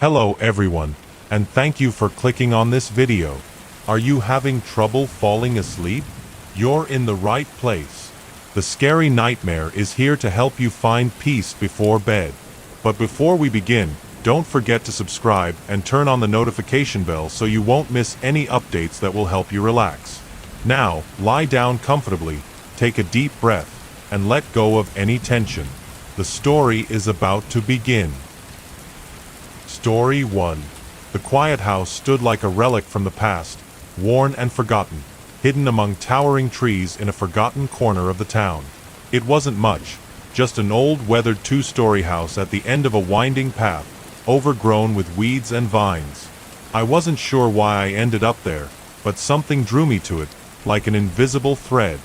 Hello everyone, and thank you for clicking on this video. Are you having trouble falling asleep? You're in the right place. The Scary Nightmare is here to help you find peace before bed. But before we begin, don't forget to subscribe and turn on the notification bell so you won't miss any updates that will help you relax. Now, lie down comfortably, take a deep breath, and let go of any tension. The story is about to begin. Story 1. The quiet house stood like a relic from the past, worn and forgotten, hidden among towering trees in a forgotten corner of the town. It wasn't much, just an old weathered two-story house at the end of a winding path, overgrown with weeds and vines. I wasn't sure why I ended up there, but something drew me to it, like an invisible thread.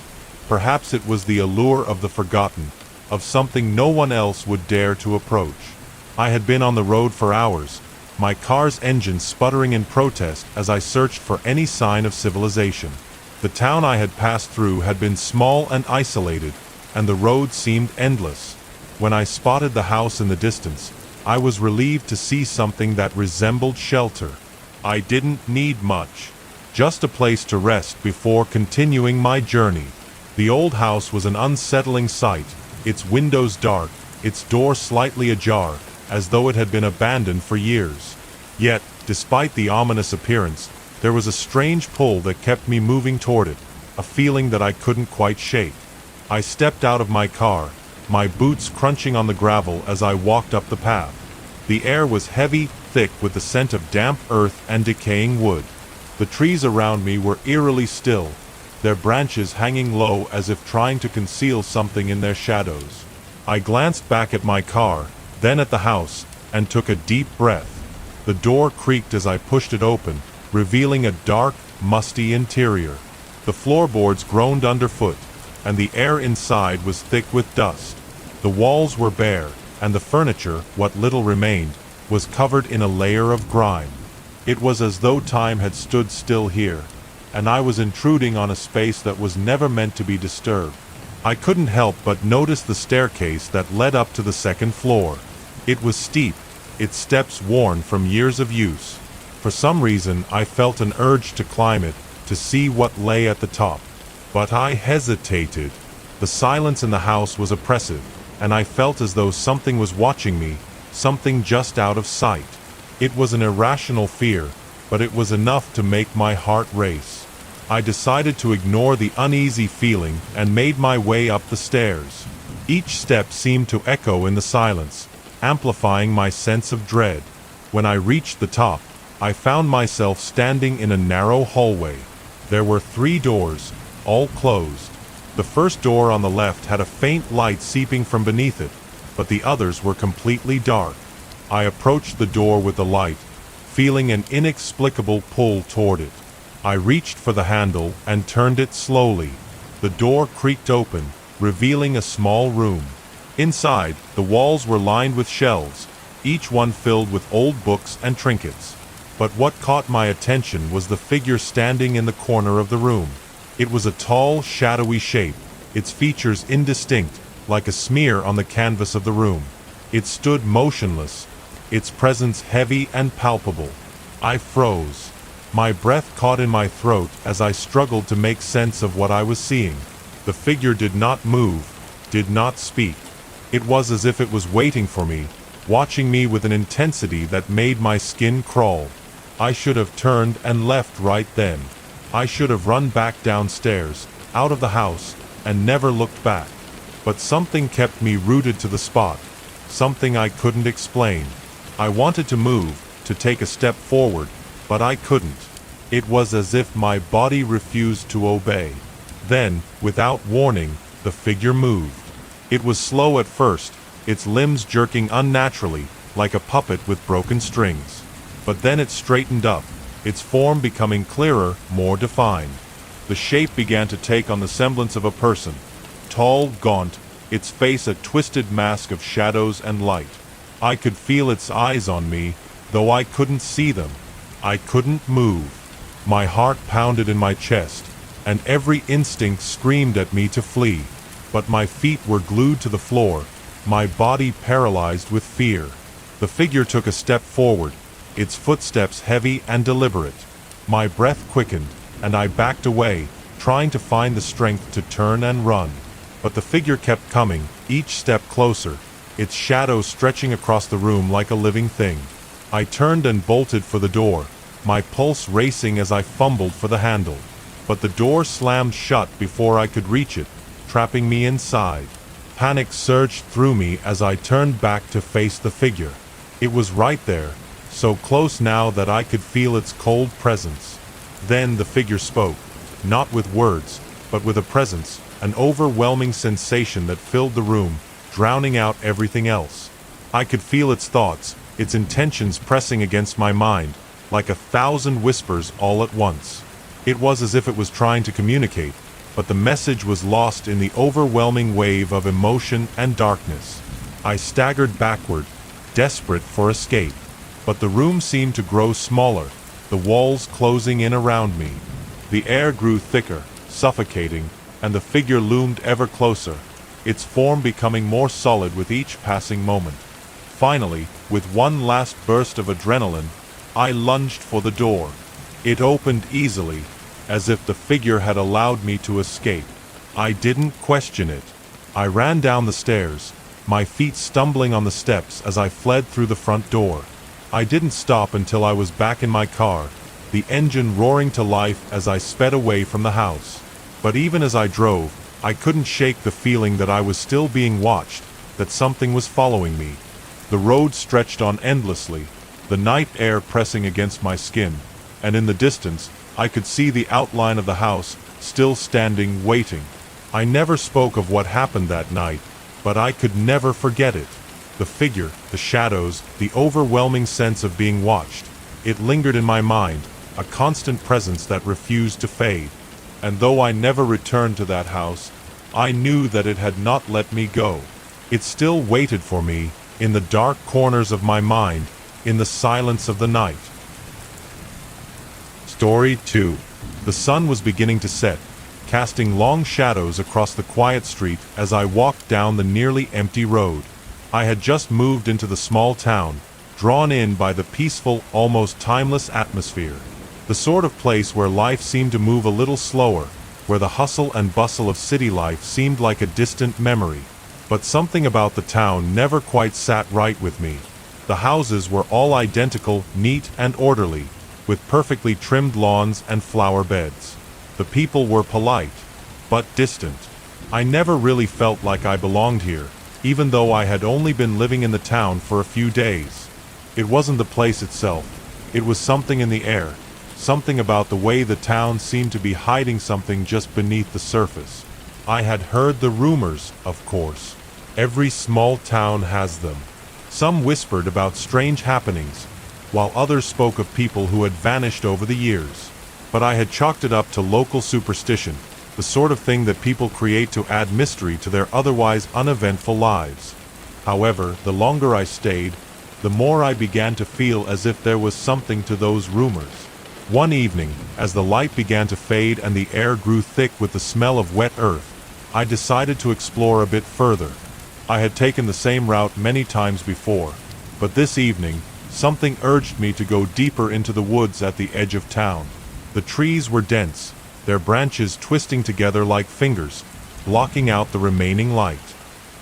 Perhaps it was the allure of the forgotten, of something no one else would dare to approach. I had been on the road for hours, my car's engine sputtering in protest as I searched for any sign of civilization. The town I had passed through had been small and isolated, and the road seemed endless. When I spotted the house in the distance, I was relieved to see something that resembled shelter. I didn't need much, just a place to rest before continuing my journey. The old house was an unsettling sight, its windows dark, its door slightly ajar, as though it had been abandoned for years. Yet, despite the ominous appearance, there was a strange pull that kept me moving toward it, a feeling that I couldn't quite shake. I stepped out of my car, my boots crunching on the gravel as I walked up the path. The air was heavy, thick with the scent of damp earth and decaying wood. The trees around me were eerily still, their branches hanging low as if trying to conceal something in their shadows. I glanced back at my car, then at the house, and took a deep breath. The door creaked as I pushed it open, revealing a dark, musty interior. The floorboards groaned underfoot, and the air inside was thick with dust. The walls were bare, and the furniture, what little remained, was covered in a layer of grime. It was as though time had stood still here, and I was intruding on a space that was never meant to be disturbed. I couldn't help but notice the staircase that led up to the second floor. It was steep, its steps worn from years of use. For some reason, I felt an urge to climb it, to see what lay at the top. But I hesitated. The silence in the house was oppressive, and I felt as though something was watching me, something just out of sight. It was an irrational fear, but it was enough to make my heart race. I decided to ignore the uneasy feeling and made my way up the stairs. Each step seemed to echo in the silence, amplifying my sense of dread. When I reached the top, I found myself standing in a narrow hallway. There were 3 doors, all closed. The first door on the left had a faint light seeping from beneath it, but the others were completely dark. I approached the door with the light, feeling an inexplicable pull toward it. I reached for the handle and turned it slowly. The door creaked open, revealing a small room. Inside, the walls were lined with shelves, each one filled with old books and trinkets. But what caught my attention was the figure standing in the corner of the room. It was a tall, shadowy shape, its features indistinct, like a smear on the canvas of the room. It stood motionless, its presence heavy and palpable. I froze. My breath caught in my throat as I struggled to make sense of what I was seeing. The figure did not move, did not speak. It was as if it was waiting for me, watching me with an intensity that made my skin crawl. I should have turned and left right then. I should have run back downstairs, out of the house, and never looked back. But something kept me rooted to the spot, something I couldn't explain. I wanted to move, to take a step forward, but I couldn't. It was as if my body refused to obey. Then, without warning, the figure moved. It was slow at first, its limbs jerking unnaturally, like a puppet with broken strings. But then it straightened up, its form becoming clearer, more defined. The shape began to take on the semblance of a person. Tall, gaunt, its face a twisted mask of shadows and light. I could feel its eyes on me, though I couldn't see them. I couldn't move. My heart pounded in my chest, and every instinct screamed at me to flee. But my feet were glued to the floor, my body paralyzed with fear. The figure took a step forward, its footsteps heavy and deliberate. My breath quickened, and I backed away, trying to find the strength to turn and run. But the figure kept coming, each step closer, its shadow stretching across the room like a living thing. I turned and bolted for the door, my pulse racing as I fumbled for the handle. But the door slammed shut before I could reach it, trapping me inside. Panic surged through me as I turned back to face the figure. It was right there, so close now that I could feel its cold presence. Then the figure spoke, not with words, but with a presence, an overwhelming sensation that filled the room, drowning out everything else. I could feel its thoughts, its intentions pressing against my mind, like 1,000 whispers all at once. It was as if it was trying to communicate, but the message was lost in the overwhelming wave of emotion and darkness. I staggered backward, desperate for escape. But the room seemed to grow smaller, the walls closing in around me. The air grew thicker, suffocating, and the figure loomed ever closer, its form becoming more solid with each passing moment. Finally, with one last burst of adrenaline, I lunged for the door. It opened easily, as if the figure had allowed me to escape. I didn't question it. I ran down the stairs, my feet stumbling on the steps as I fled through the front door. I didn't stop until I was back in my car, the engine roaring to life as I sped away from the house. But even as I drove, I couldn't shake the feeling that I was still being watched, that something was following me. The road stretched on endlessly, the night air pressing against my skin, and in the distance, I could see the outline of the house, still standing, waiting. I never spoke of what happened that night, but I could never forget it. The figure, the shadows, the overwhelming sense of being watched. It lingered in my mind, a constant presence that refused to fade. And though I never returned to that house, I knew that it had not let me go. It still waited for me, in the dark corners of my mind, in the silence of the night. Story 2. The sun was beginning to set, casting long shadows across the quiet street as I walked down the nearly empty road. I had just moved into the small town, drawn in by the peaceful, almost timeless atmosphere. The sort of place where life seemed to move a little slower, where the hustle and bustle of city life seemed like a distant memory. But something about the town never quite sat right with me. The houses were all identical, neat and orderly, with perfectly trimmed lawns and flower beds. The people were polite, but distant. I never really felt like I belonged here, even though I had only been living in the town for a few days. It wasn't the place itself. It was something in the air, something about the way the town seemed to be hiding something just beneath the surface. I had heard the rumors, of course. Every small town has them. Some whispered about strange happenings, while others spoke of people who had vanished over the years. But I had chalked it up to local superstition, the sort of thing that people create to add mystery to their otherwise uneventful lives. However, the longer I stayed, the more I began to feel as if there was something to those rumors. One evening, as the light began to fade and the air grew thick with the smell of wet earth, I decided to explore a bit further. I had taken the same route many times before, but this evening, something urged me to go deeper into the woods at the edge of town. The trees were dense, their branches twisting together like fingers, blocking out the remaining light.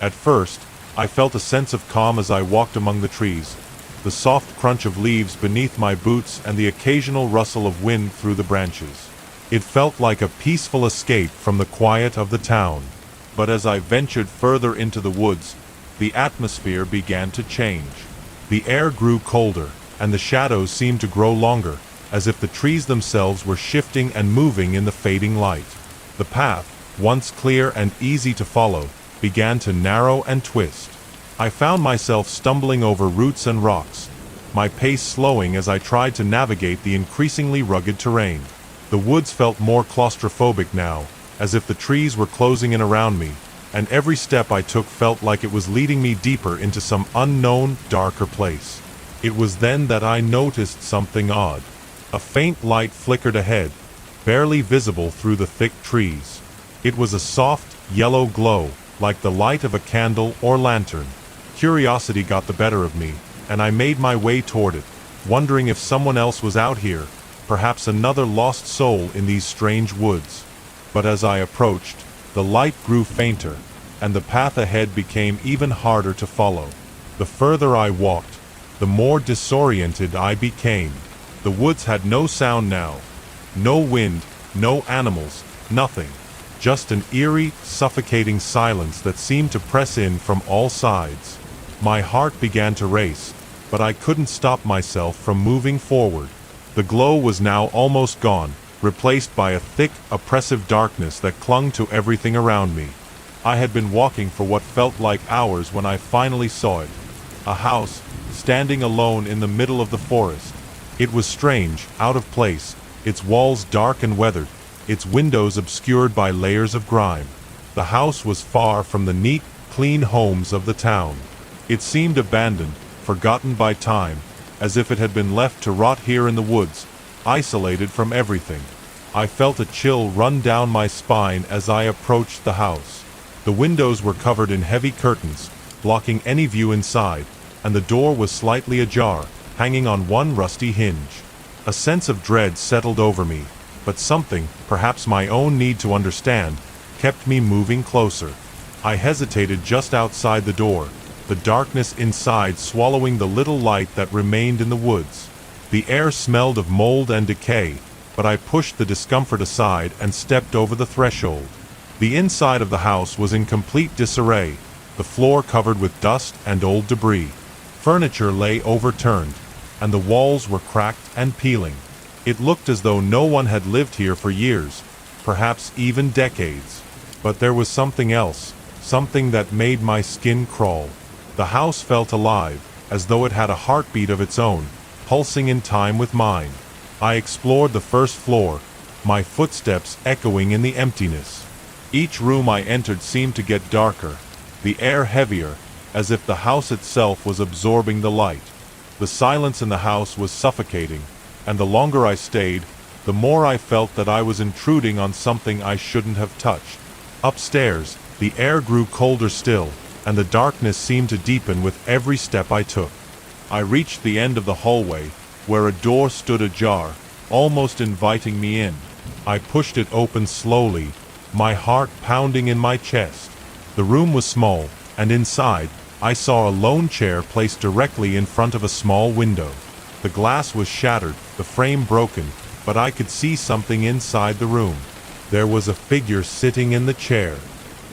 At first, I felt a sense of calm as I walked among the trees, the soft crunch of leaves beneath my boots and the occasional rustle of wind through the branches. It felt like a peaceful escape from the quiet of the town. But as I ventured further into the woods, the atmosphere began to change. The air grew colder, and the shadows seemed to grow longer, as if the trees themselves were shifting and moving in the fading light. The path, once clear and easy to follow, began to narrow and twist. I found myself stumbling over roots and rocks, my pace slowing as I tried to navigate the increasingly rugged terrain. The woods felt more claustrophobic now, as if the trees were closing in around me, and every step I took felt like it was leading me deeper into some unknown, darker place. It was then that I noticed something odd. A faint light flickered ahead, barely visible through the thick trees. It was a soft, yellow glow, like the light of a candle or lantern. Curiosity got the better of me, and I made my way toward it, wondering if someone else was out here, perhaps another lost soul in these strange woods. But as I approached, the light grew fainter, and the path ahead became even harder to follow. The further I walked, the more disoriented I became. The woods had no sound now. No wind, no animals, nothing. Just an eerie, suffocating silence that seemed to press in from all sides. My heart began to race, but I couldn't stop myself from moving forward. The glow was now almost gone, replaced by a thick, oppressive darkness that clung to everything around me. I had been walking for what felt like hours when I finally saw it. A house, standing alone in the middle of the forest. It was strange, out of place, its walls dark and weathered, its windows obscured by layers of grime. The house was far from the neat, clean homes of the town. It seemed abandoned, forgotten by time, as if it had been left to rot here in the woods, isolated from everything. I felt a chill run down my spine as I approached the house. The windows were covered in heavy curtains, blocking any view inside, and the door was slightly ajar, hanging on one rusty hinge. A sense of dread settled over me, but something, perhaps my own need to understand, kept me moving closer. I hesitated just outside the door, the darkness inside swallowing the little light that remained in the woods. The air smelled of mold and decay, but I pushed the discomfort aside and stepped over the threshold. The inside of the house was in complete disarray, the floor covered with dust and old debris. Furniture lay overturned, and the walls were cracked and peeling. It looked as though no one had lived here for years, perhaps even decades. But there was something else, something that made my skin crawl. The house felt alive, as though it had a heartbeat of its own, pulsing in time with mine. I explored the first floor, my footsteps echoing in the emptiness. Each room I entered seemed to get darker, the air heavier, as if the house itself was absorbing the light. The silence in the house was suffocating, and the longer I stayed, the more I felt that I was intruding on something I shouldn't have touched. Upstairs, the air grew colder still, and the darkness seemed to deepen with every step I took. I reached the end of the hallway, where a door stood ajar, almost inviting me in. I pushed it open slowly, my heart pounding in my chest. The room was small, and inside, I saw a lone chair placed directly in front of a small window. The glass was shattered, the frame broken, but I could see something inside the room. There was a figure sitting in the chair.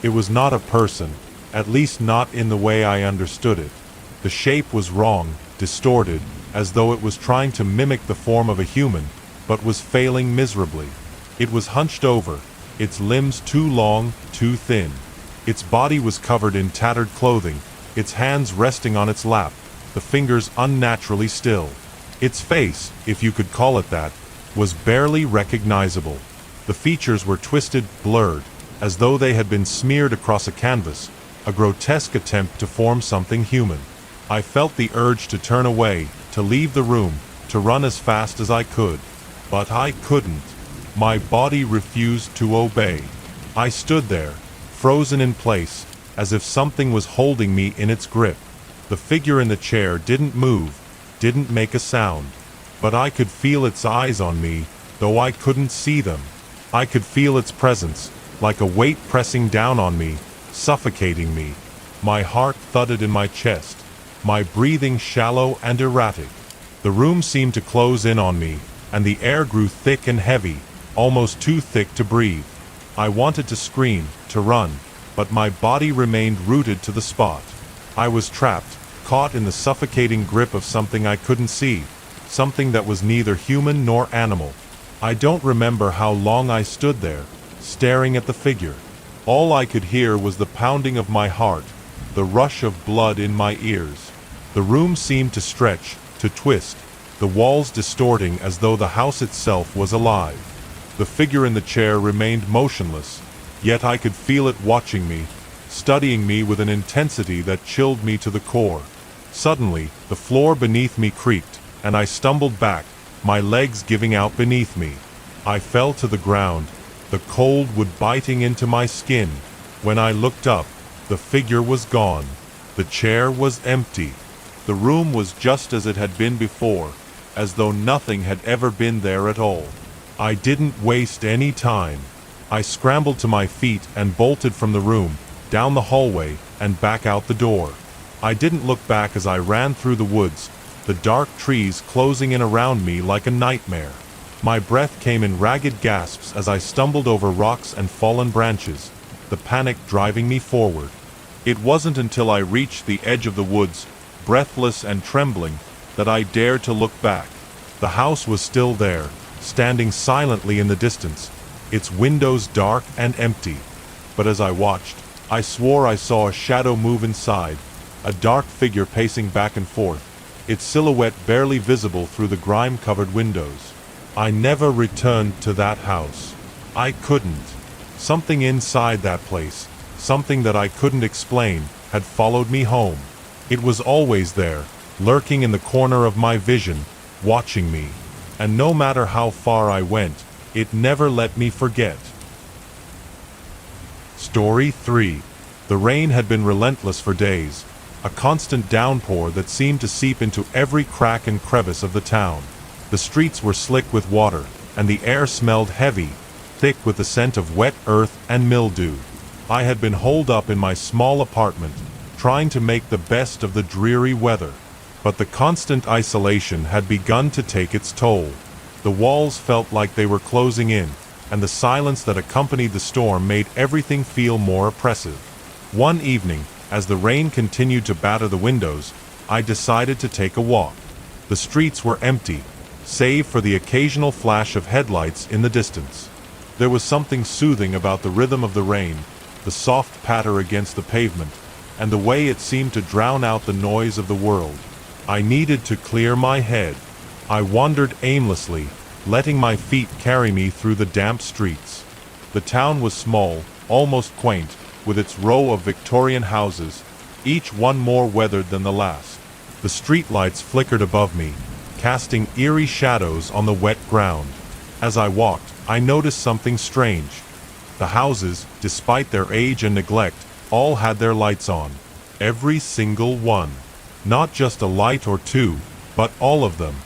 It was not a person, at least not in the way I understood it. The shape was wrong, distorted, as though it was trying to mimic the form of a human, but was failing miserably. It was hunched over, its limbs too long, too thin. Its body was covered in tattered clothing, its hands resting on its lap, the fingers unnaturally still. Its face, if you could call it that, was barely recognizable. The features were twisted, blurred, as though they had been smeared across a canvas, a grotesque attempt to form something human. I felt the urge to turn away, to leave the room, to run as fast as I could. But I couldn't. My body refused to obey. I stood there, frozen in place, as if something was holding me in its grip. The figure in the chair didn't move, didn't make a sound. But I could feel its eyes on me, though I couldn't see them. I could feel its presence, like a weight pressing down on me, suffocating me. My heart thudded in my chest, my breathing shallow and erratic. The room seemed to close in on me, and the air grew thick and heavy, almost too thick to breathe. I wanted to scream, to run, but my body remained rooted to the spot. I was trapped, caught in the suffocating grip of something I couldn't see, something that was neither human nor animal. I don't remember how long I stood there, staring at the figure. All I could hear was the pounding of my heart, the rush of blood in my ears. The room seemed to stretch, to twist, the walls distorting as though the house itself was alive. The figure in the chair remained motionless, yet I could feel it watching me, studying me with an intensity that chilled me to the core. Suddenly, the floor beneath me creaked, and I stumbled back, my legs giving out beneath me. I fell to the ground, the cold wood biting into my skin. When I looked up, the figure was gone. The chair was empty. The room was just as it had been before, as though nothing had ever been there at all. I didn't waste any time. I scrambled to my feet and bolted from the room, down the hallway, and back out the door. I didn't look back as I ran through the woods, the dark trees closing in around me like a nightmare. My breath came in ragged gasps as I stumbled over rocks and fallen branches, the panic driving me forward. It wasn't until I reached the edge of the woods, breathless and trembling, that I dared to look back. The house was still there, standing silently in the distance, its windows dark and empty. But as I watched, I swore I saw a shadow move inside, a dark figure pacing back and forth, its silhouette barely visible through the grime-covered windows. I never returned to that house. I couldn't. Something inside that place, something that I couldn't explain, had followed me home. It was always there, lurking in the corner of my vision, watching me. And no matter how far I went, it never let me forget. Story 3. The rain had been relentless for days, a constant downpour that seemed to seep into every crack and crevice of the town. The streets were slick with water, and the air smelled heavy, thick with the scent of wet earth and mildew. I had been holed up in my small apartment, trying to make the best of the dreary weather. But the constant isolation had begun to take its toll. The walls felt like they were closing in, and the silence that accompanied the storm made everything feel more oppressive. One evening, as the rain continued to batter the windows, I decided to take a walk. The streets were empty, save for the occasional flash of headlights in the distance. There was something soothing about the rhythm of the rain, the soft patter against the pavement, and the way it seemed to drown out the noise of the world. I needed to clear my head. I wandered aimlessly, letting my feet carry me through the damp streets. The town was small, almost quaint, with its row of Victorian houses, each one more weathered than the last. The streetlights flickered above me, casting eerie shadows on the wet ground. As I walked, I noticed something strange. The houses, despite their age and neglect, all had their lights on. Every single one. Not just a light or two, but all of them.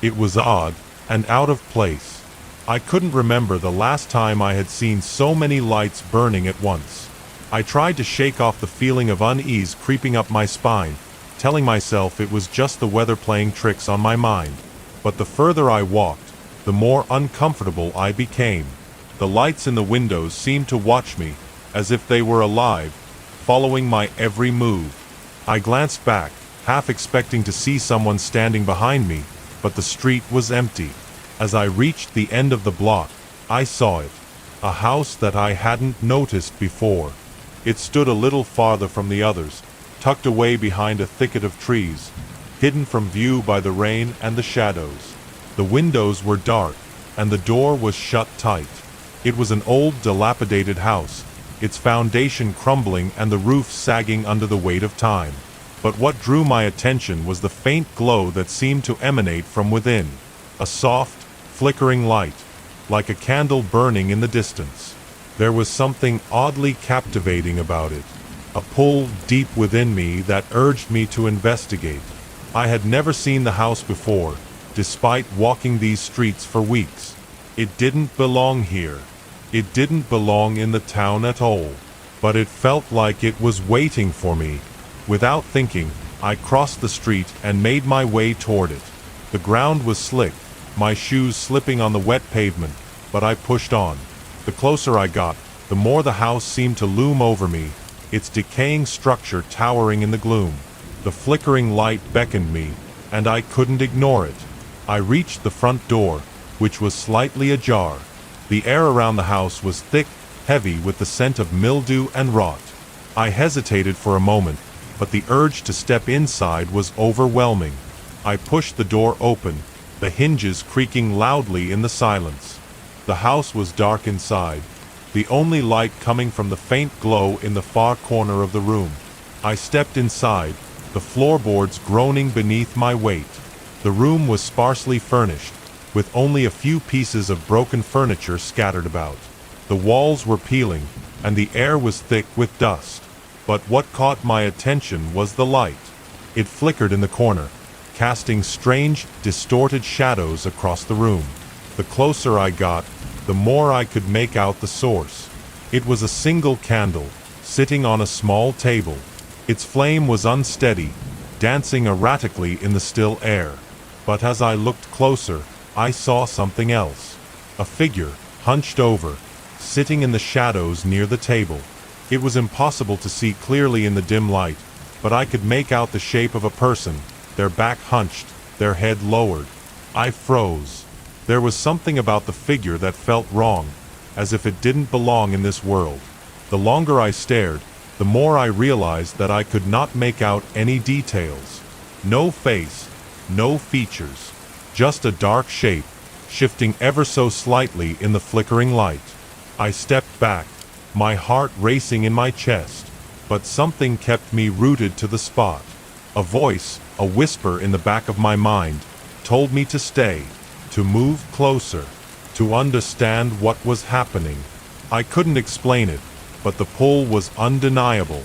It was odd, and out of place. I couldn't remember the last time I had seen so many lights burning at once. I tried to shake off the feeling of unease creeping up my spine, telling myself it was just the weather playing tricks on my mind. But the further I walked, the more uncomfortable I became. The lights in the windows seemed to watch me, as if they were alive, following my every move. I glanced back, half expecting to see someone standing behind me, but the street was empty. As I reached the end of the block, I saw it. A house that I hadn't noticed before. It stood a little farther from the others, tucked away behind a thicket of trees, hidden from view by the rain and the shadows. The windows were dark, and the door was shut tight. It was an old, dilapidated house, its foundation crumbling and the roof sagging under the weight of time. But what drew my attention was the faint glow that seemed to emanate from within. A soft, flickering light, like a candle burning in the distance. There was something oddly captivating about it, a pull deep within me that urged me to investigate. I had never seen the house before, despite walking these streets for weeks. It didn't belong here. It didn't belong in the town at all. But it felt like it was waiting for me. Without thinking, I crossed the street and made my way toward it. The ground was slick, my shoes slipping on the wet pavement, but I pushed on. The closer I got, the more the house seemed to loom over me, its decaying structure towering in the gloom. The flickering light beckoned me, and I couldn't ignore it. I reached the front door, which was slightly ajar. The air around the house was thick, heavy with the scent of mildew and rot. I hesitated for a moment, but the urge to step inside was overwhelming. I pushed the door open, the hinges creaking loudly in the silence. The house was dark inside, the only light coming from the faint glow in the far corner of the room. I stepped inside, the floorboards groaning beneath my weight. The room was sparsely furnished, with only a few pieces of broken furniture scattered about. The walls were peeling, and the air was thick with dust. But what caught my attention was the light. It flickered in the corner, casting strange, distorted shadows across the room. The closer I got, the more I could make out the source. It was a single candle, sitting on a small table. Its flame was unsteady, dancing erratically in the still air. But as I looked closer, I saw something else. A figure, hunched over, sitting in the shadows near the table. It was impossible to see clearly in the dim light, but I could make out the shape of a person, their back hunched, their head lowered. I froze. There was something about the figure that felt wrong, as if it didn't belong in this world. The longer I stared, the more I realized that I could not make out any details. No face, no features, just a dark shape, shifting ever so slightly in the flickering light. I stepped back, my heart racing in my chest, but something kept me rooted to the spot. A voice, a whisper in the back of my mind, told me to stay, to move closer, to understand what was happening. I couldn't explain it, but the pull was undeniable.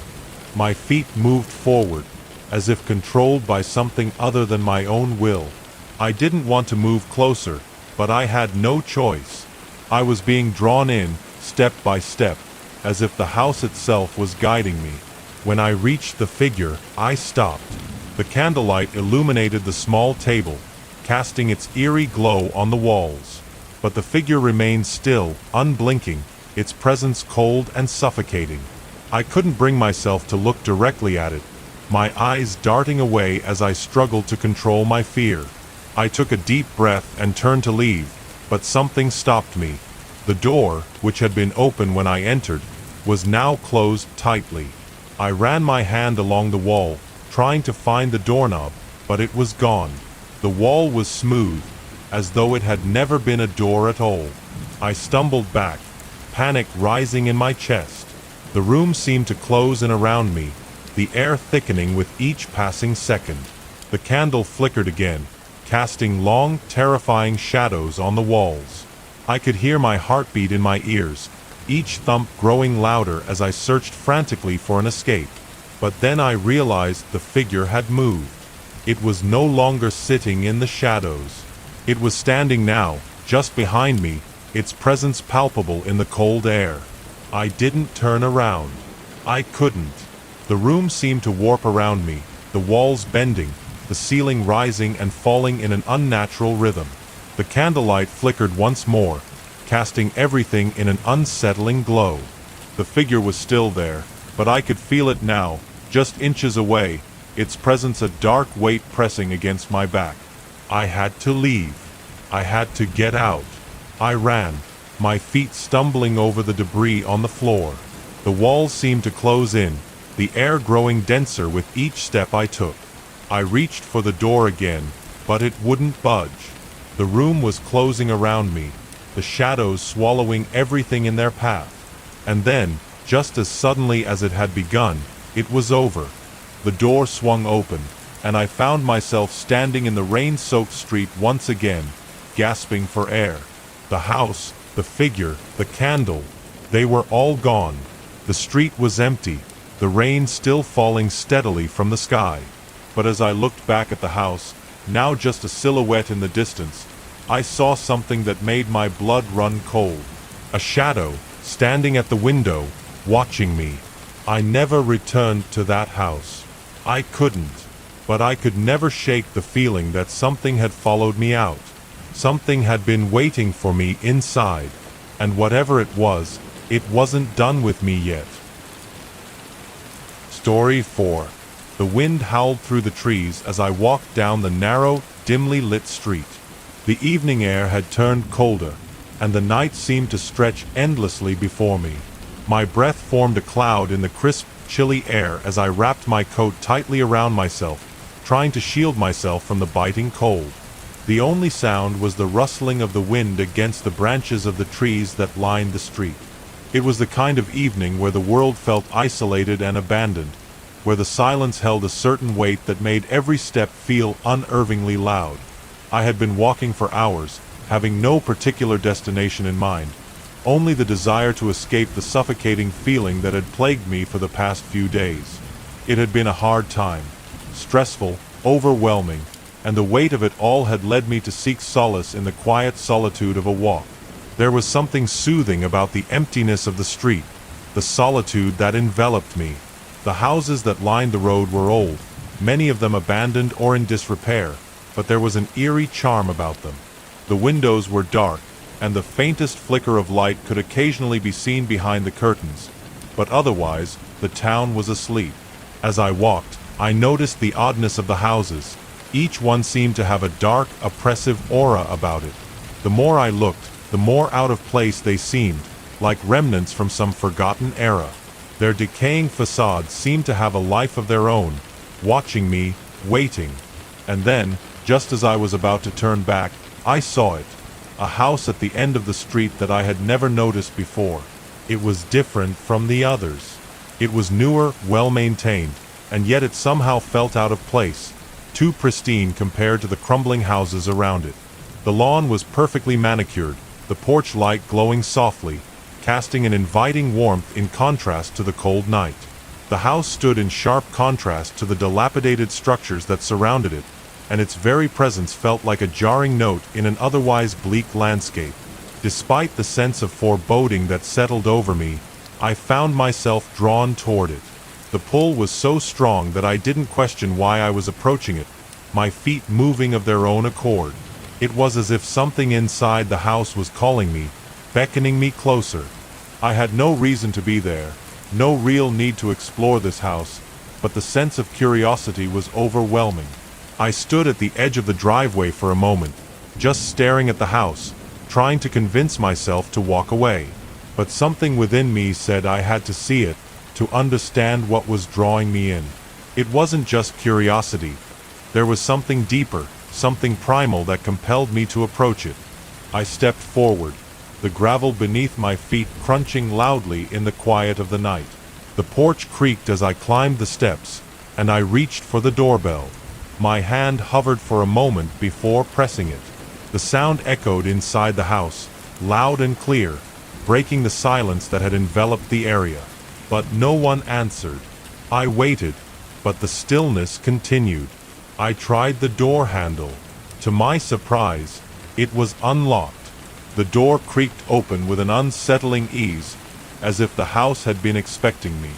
My feet moved forward, as if controlled by something other than my own will. I didn't want to move closer, but I had no choice. I was being drawn in, step by step, as if the house itself was guiding me. When I reached the figure, I stopped. The candlelight illuminated the small table, casting its eerie glow on the walls. But the figure remained still, unblinking, its presence cold and suffocating. I couldn't bring myself to look directly at it, my eyes darting away as I struggled to control my fear. I took a deep breath and turned to leave, but something stopped me. The door, which had been open when I entered, was now closed tightly. I ran my hand along the wall, trying to find the doorknob, but it was gone. The wall was smooth, as though it had never been a door at all. I stumbled back, panic rising in my chest. The room seemed to close in around me, the air thickening with each passing second. The candle flickered again, casting long, terrifying shadows on the walls. I could hear my heartbeat in my ears, each thump growing louder as I searched frantically for an escape. But then I realized the figure had moved. It was no longer sitting in the shadows. It was standing now, just behind me, its presence palpable in the cold air. I didn't turn around. I couldn't. The room seemed to warp around me, the walls bending, the ceiling rising and falling in an unnatural rhythm. The candlelight flickered once more, casting everything in an unsettling glow. The figure was still there, but I could feel it now, just inches away, its presence a dark weight pressing against my back. I had to leave. I had to get out. I ran, my feet stumbling over the debris on the floor. The walls seemed to close in, the air growing denser with each step I took. I reached for the door again, but it wouldn't budge. The room was closing around me, the shadows swallowing everything in their path. And then, just as suddenly as it had begun, it was over. The door swung open, and I found myself standing in the rain-soaked street once again, gasping for air. The house, the figure, the candle, they were all gone. The street was empty, the rain still falling steadily from the sky. But as I looked back at the house, now just a silhouette in the distance, I saw something that made my blood run cold. A shadow, standing at the window, watching me. I never returned to that house. I couldn't. But I could never shake the feeling that something had followed me out. Something had been waiting for me inside. And whatever it wasn't done with me yet. Story 4. The wind howled through the trees as I walked down the narrow, dimly lit street. The evening air had turned colder, and the night seemed to stretch endlessly before me. My breath formed a cloud in the crisp, chilly air as I wrapped my coat tightly around myself, trying to shield myself from the biting cold. The only sound was the rustling of the wind against the branches of the trees that lined the street. It was the kind of evening where the world felt isolated and abandoned, where the silence held a certain weight that made every step feel unervingly loud. I had been walking for hours, having no particular destination in mind, only the desire to escape the suffocating feeling that had plagued me for the past few days. It had been a hard time, stressful, overwhelming, and the weight of it all had led me to seek solace in the quiet solitude of a walk. There was something soothing about the emptiness of the street, the solitude that enveloped me. The houses that lined the road were old, many of them abandoned or in disrepair, but there was an eerie charm about them. The windows were dark, and the faintest flicker of light could occasionally be seen behind the curtains, but otherwise, the town was asleep. As I walked, I noticed the oddness of the houses. Each one seemed to have a dark, oppressive aura about it. The more I looked, the more out of place they seemed, like remnants from some forgotten era. Their decaying facades seemed to have a life of their own, watching me, waiting. And then, just as I was about to turn back, I saw it. A house at the end of the street that I had never noticed before. It was different from the others. It was newer, well-maintained, and yet it somehow felt out of place, too pristine compared to the crumbling houses around it. The lawn was perfectly manicured, the porch light glowing softly, casting an inviting warmth in contrast to the cold night. The house stood in sharp contrast to the dilapidated structures that surrounded it, and its very presence felt like a jarring note in an otherwise bleak landscape. Despite the sense of foreboding that settled over me, I found myself drawn toward it. The pull was so strong that I didn't question why I was approaching it, my feet moving of their own accord. It was as if something inside the house was calling me, beckoning me closer. I had no reason to be there, no real need to explore this house, but the sense of curiosity was overwhelming. I stood at the edge of the driveway for a moment, just staring at the house, trying to convince myself to walk away. But something within me said I had to see it, to understand what was drawing me in. It wasn't just curiosity. There was something deeper, something primal that compelled me to approach it. I stepped forward, the gravel beneath my feet crunching loudly in the quiet of the night. The porch creaked as I climbed the steps, and I reached for the doorbell. My hand hovered for a moment before pressing it. The sound echoed inside the house, loud and clear, breaking the silence that had enveloped the area. But no one answered. I waited, but the stillness continued. I tried the door handle. To my surprise, it was unlocked. The door creaked open with an unsettling ease, as if the house had been expecting me.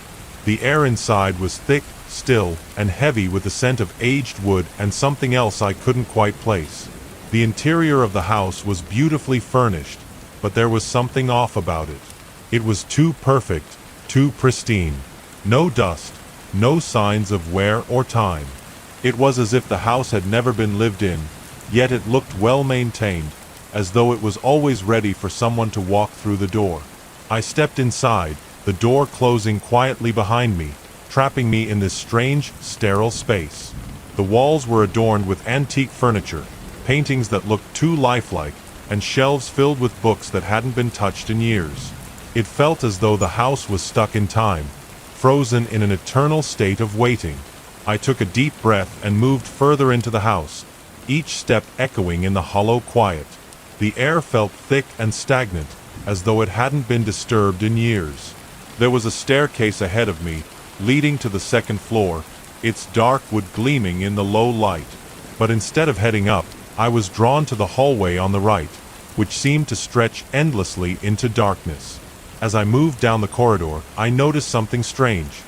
The air inside was thick, still, and heavy with the scent of aged wood and something else I couldn't quite place. The interior of the house was beautifully furnished, but there was something off about it. It was too perfect, too pristine. No dust, no signs of wear or time. It was as if the house had never been lived in, yet it looked well maintained, as though it was always ready for someone to walk through the door. I stepped inside, the door closing quietly behind me, trapping me in this strange, sterile space. The walls were adorned with antique furniture, paintings that looked too lifelike, and shelves filled with books that hadn't been touched in years. It felt as though the house was stuck in time, frozen in an eternal state of waiting. I took a deep breath and moved further into the house, each step echoing in the hollow quiet. The air felt thick and stagnant, as though it hadn't been disturbed in years. There was a staircase ahead of me, leading to the second floor, its dark wood gleaming in the low light. But instead of heading up, I was drawn to the hallway on the right, which seemed to stretch endlessly into darkness. As I moved down the corridor, I noticed something strange.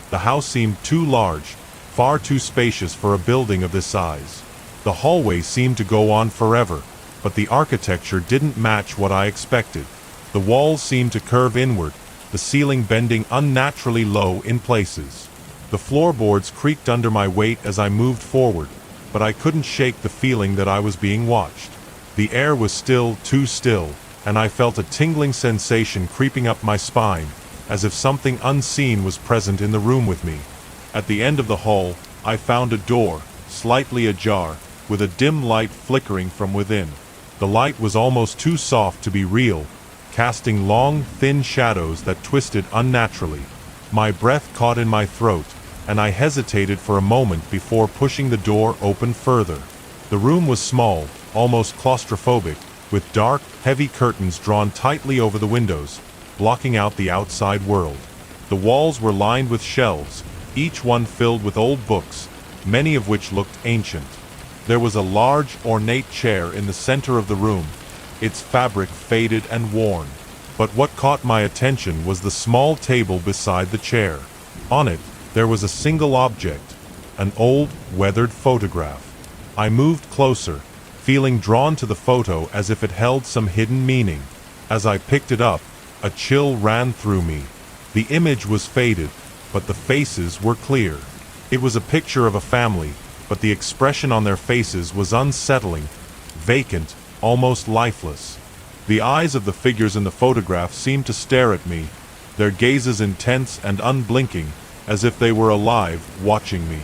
The house seemed too large, far too spacious for a building of this size. The hallway seemed to go on forever, but the architecture didn't match what I expected. The walls seemed to curve inward, the ceiling bending unnaturally low in places. The floorboards creaked under my weight as I moved forward, but I couldn't shake the feeling that I was being watched. The air was still, too still, and I felt a tingling sensation creeping up my spine, as if something unseen was present in the room with me. At the end of the hall, I found a door, slightly ajar, with a dim light flickering from within. The light was almost too soft to be real, casting long, thin shadows that twisted unnaturally. My breath caught in my throat, and I hesitated for a moment before pushing the door open further. The room was small, almost claustrophobic, with dark, heavy curtains drawn tightly over the windows, blocking out the outside world. The walls were lined with shelves, each one filled with old books, many of which looked ancient. There was a large, ornate chair in the center of the room, its fabric faded and worn. But what caught my attention was the small table beside the chair. On it, there was a single object, an old, weathered photograph. I moved closer, feeling drawn to the photo as if it held some hidden meaning. As I picked it up, a chill ran through me. The image was faded, but the faces were clear. It was a picture of a family, but the expression on their faces was unsettling, vacant, almost lifeless. The eyes of the figures in the photograph seemed to stare at me, their gazes intense and unblinking, as if they were alive, watching me.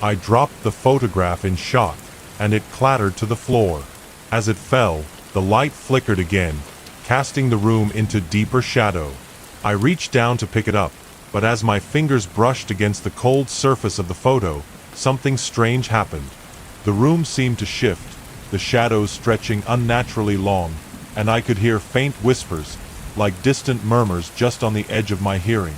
I dropped the photograph in shock, and it clattered to the floor. As it fell, the light flickered again, casting the room into deeper shadow. I reached down to pick it up, but as my fingers brushed against the cold surface of the photo, something strange happened. The room seemed to shift, the shadows stretching unnaturally long, and I could hear faint whispers, like distant murmurs just on the edge of my hearing.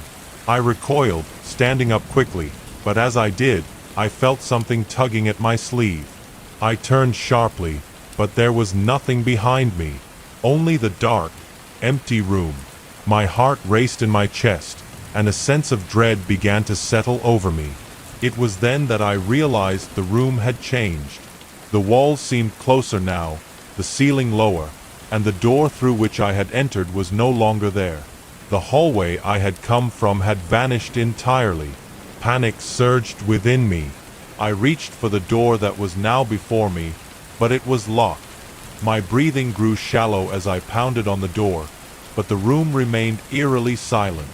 I recoiled, standing up quickly, but as I did, I felt something tugging at my sleeve. I turned sharply, but there was nothing behind me, only the dark, empty room. My heart raced in my chest, and a sense of dread began to settle over me. It was then that I realized the room had changed. The walls seemed closer now, the ceiling lower, and the door through which I had entered was no longer there. The hallway I had come from had vanished entirely. Panic surged within me. I reached for the door that was now before me, but it was locked. My breathing grew shallow as I pounded on the door, but the room remained eerily silent.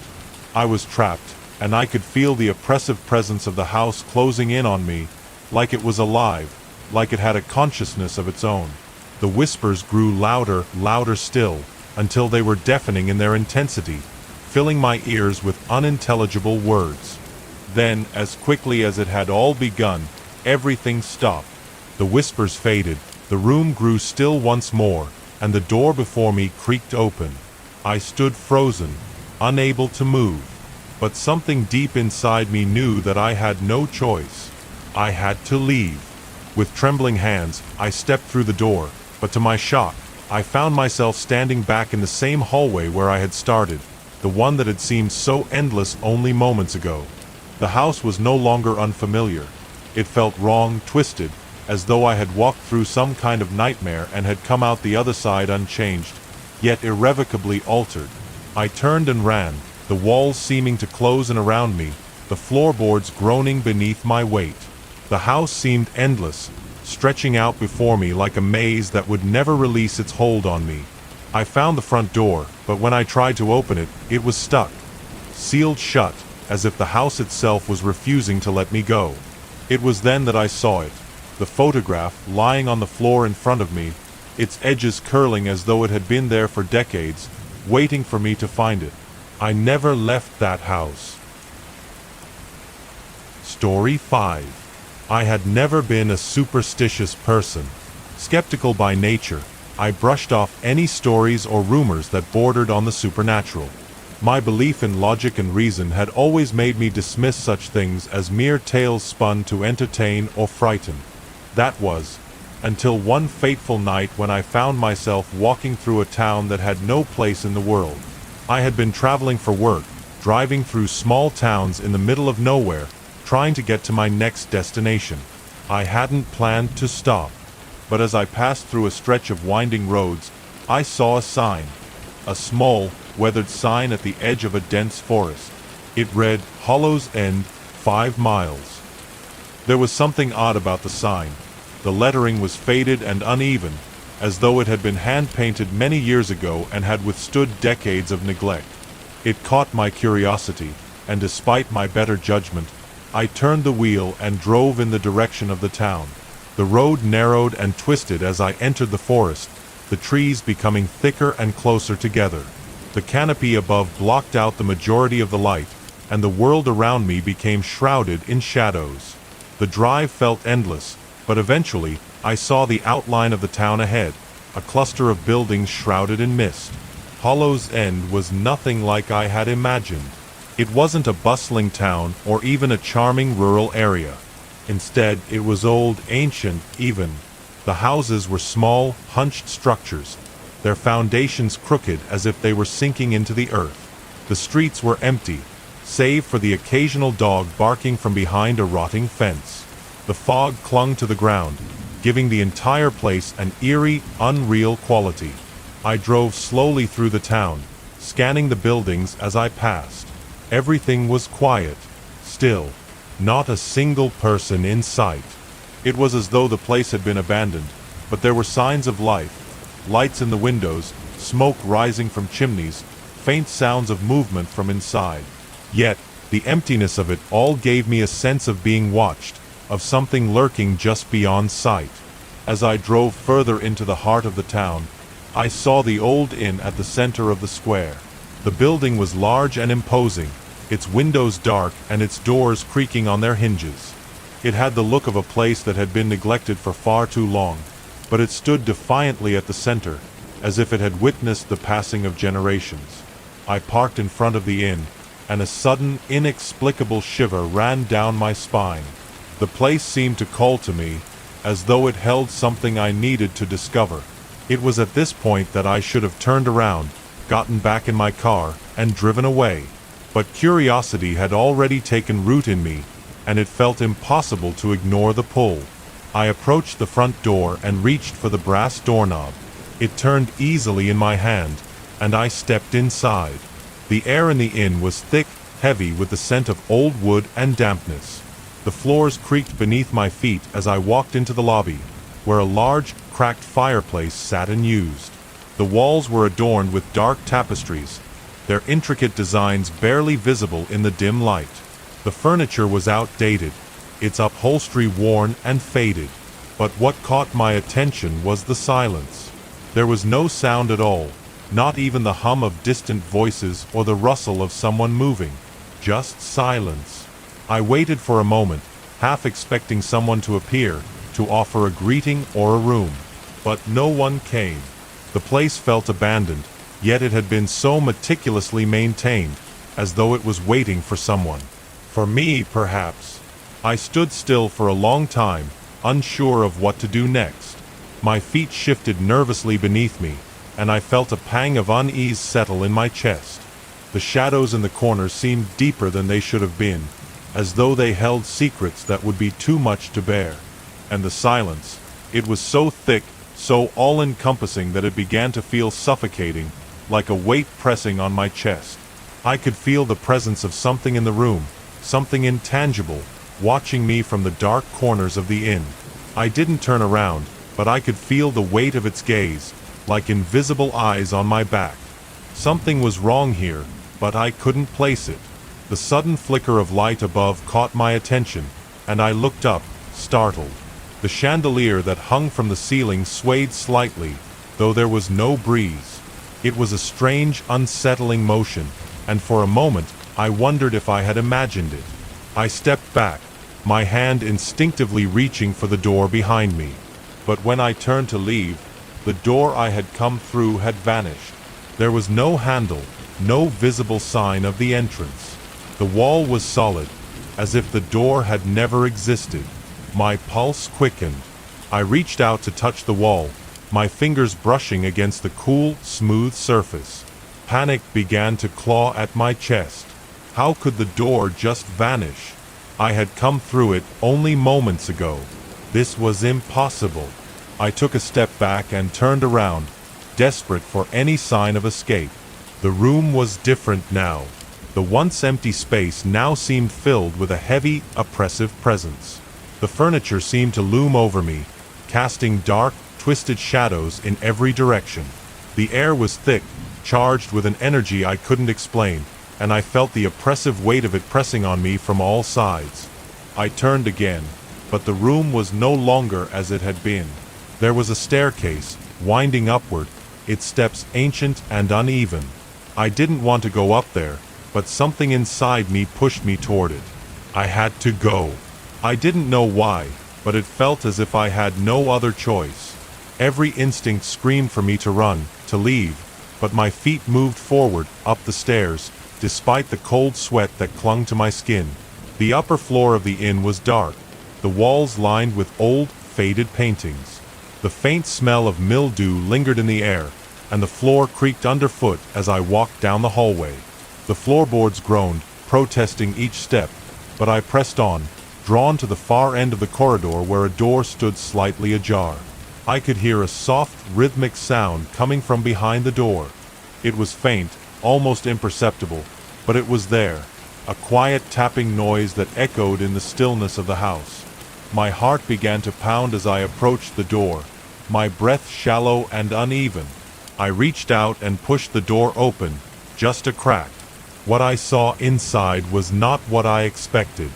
I was trapped, and I could feel the oppressive presence of the house closing in on me, like it was alive, like it had a consciousness of its own. The whispers grew louder, louder still, until they were deafening in their intensity, filling my ears with unintelligible words. Then, as quickly as it had all begun, everything stopped. The whispers faded, the room grew still once more, and the door before me creaked open. I stood frozen, unable to move. But something deep inside me knew that I had no choice. I had to leave. With trembling hands, I stepped through the door, but to my shock, I found myself standing back in the same hallway where I had started, the one that had seemed so endless only moments ago. The house was no longer unfamiliar. It felt wrong, twisted, as though I had walked through some kind of nightmare and had come out the other side unchanged, yet irrevocably altered. I turned and ran, the walls seeming to close in around me, the floorboards groaning beneath my weight. The house seemed endless, stretching out before me like a maze that would never release its hold on me. I found the front door, but when I tried to open it, it was stuck, sealed shut, as if the house itself was refusing to let me go. It was then that I saw it, the photograph lying on the floor in front of me, its edges curling as though it had been there for decades, waiting for me to find it. I never left that house. Story 5. I had never been a superstitious person. Skeptical by nature, I brushed off any stories or rumors that bordered on the supernatural. My belief in logic and reason had always made me dismiss such things as mere tales spun to entertain or frighten. That was, until one fateful night when I found myself walking through a town that had no place in the world. I had been traveling for work, driving through small towns in the middle of nowhere, trying to get to my next destination. I hadn't planned to stop, but as I passed through a stretch of winding roads, I saw a sign. A small, weathered sign at the edge of a dense forest. It read, Hollow's End, 5 miles. There was something odd about the sign. The lettering was faded and uneven, as though it had been hand-painted many years ago and had withstood decades of neglect. It caught my curiosity, and despite my better judgment, I turned the wheel and drove in the direction of the town. The road narrowed and twisted as I entered the forest, the trees becoming thicker and closer together. The canopy above blocked out the majority of the light, and the world around me became shrouded in shadows. The drive felt endless, but eventually I saw the outline of the town ahead, a cluster of buildings shrouded in mist. Hollow's End was nothing like I had imagined. It wasn't a bustling town or even a charming rural area. Instead, it was old, ancient, even. The houses were small, hunched structures, their foundations crooked as if they were sinking into the earth. The streets were empty, save for the occasional dog barking from behind a rotting fence. The fog clung to the ground, giving the entire place an eerie, unreal quality. I drove slowly through the town, scanning the buildings as I passed. Everything was quiet, still, not a single person in sight. It was as though the place had been abandoned, but there were signs of life. Lights in the windows, smoke rising from chimneys, faint sounds of movement from inside. Yet, the emptiness of it all gave me a sense of being watched, of something lurking just beyond sight. As I drove further into the heart of the town, I saw the old inn at the center of the square. The building was large and imposing, its windows dark and its doors creaking on their hinges. It had the look of a place that had been neglected for far too long, but it stood defiantly at the center, as if it had witnessed the passing of generations. I parked in front of the inn, and a sudden, inexplicable shiver ran down my spine. The place seemed to call to me, as though it held something I needed to discover. It was at this point that I should have turned around, gotten back in my car, and driven away. But curiosity had already taken root in me, and it felt impossible to ignore the pull. I approached the front door and reached for the brass doorknob. It turned easily in my hand, and I stepped inside. The air in the inn was thick, heavy with the scent of old wood and dampness. The floors creaked beneath my feet as I walked into the lobby, where a large, cracked fireplace sat unused. The walls were adorned with dark tapestries, their intricate designs barely visible in the dim light. The furniture was outdated, its upholstery worn and faded. But what caught my attention was the silence. There was no sound at all, not even the hum of distant voices or the rustle of someone moving. Just silence. I waited for a moment, half expecting someone to appear, to offer a greeting or a room. But no one came. The place felt abandoned, yet it had been so meticulously maintained, as though it was waiting for someone. For me, perhaps. I stood still for a long time, unsure of what to do next. My feet shifted nervously beneath me, and I felt a pang of unease settle in my chest. The shadows in the corners seemed deeper than they should have been, as though they held secrets that would be too much to bear. And the silence, it was so thick, so all-encompassing that it began to feel suffocating, like a weight pressing on my chest. I could feel the presence of something in the room, something intangible, watching me from the dark corners of the inn. I didn't turn around, but I could feel the weight of its gaze, like invisible eyes on my back. Something was wrong here, but I couldn't place it. The sudden flicker of light above caught my attention, and I looked up, startled. The chandelier that hung from the ceiling swayed slightly, though there was no breeze. It was a strange, unsettling motion, and for a moment I wondered if I had imagined it. I stepped back, my hand instinctively reaching for the door behind me. But when I turned to leave, the door I had come through had vanished. There was no handle, no visible sign of the entrance. The wall was solid, as if the door had never existed. My pulse quickened. I reached out to touch the wall, my fingers brushing against the cool, smooth surface. Panic began to claw at my chest. How could the door just vanish? I had come through it only moments ago. This was impossible. I took a step back and turned around, desperate for any sign of escape. The room was different now. The once empty space now seemed filled with a heavy, oppressive presence. The furniture seemed to loom over me, casting dark, twisted shadows in every direction. The air was thick, charged with an energy I couldn't explain, and I felt the oppressive weight of it pressing on me from all sides. I turned again, but the room was no longer as it had been. There was a staircase, winding upward, its steps ancient and uneven. I didn't want to go up there, but something inside me pushed me toward it. I had to go. I didn't know why, but it felt as if I had no other choice. Every instinct screamed for me to run, to leave, but my feet moved forward, up the stairs, despite the cold sweat that clung to my skin. The upper floor of the inn was dark, the walls lined with old, faded paintings. The faint smell of mildew lingered in the air, and the floor creaked underfoot as I walked down the hallway. The floorboards groaned, protesting each step, but I pressed on, drawn to the far end of the corridor where a door stood slightly ajar. I could hear a soft, rhythmic sound coming from behind the door. It was faint, almost imperceptible, but it was there, a quiet tapping noise that echoed in the stillness of the house. My heart began to pound as I approached the door, my breath shallow and uneven. I reached out and pushed the door open, just a crack. What I saw inside was not what I expected.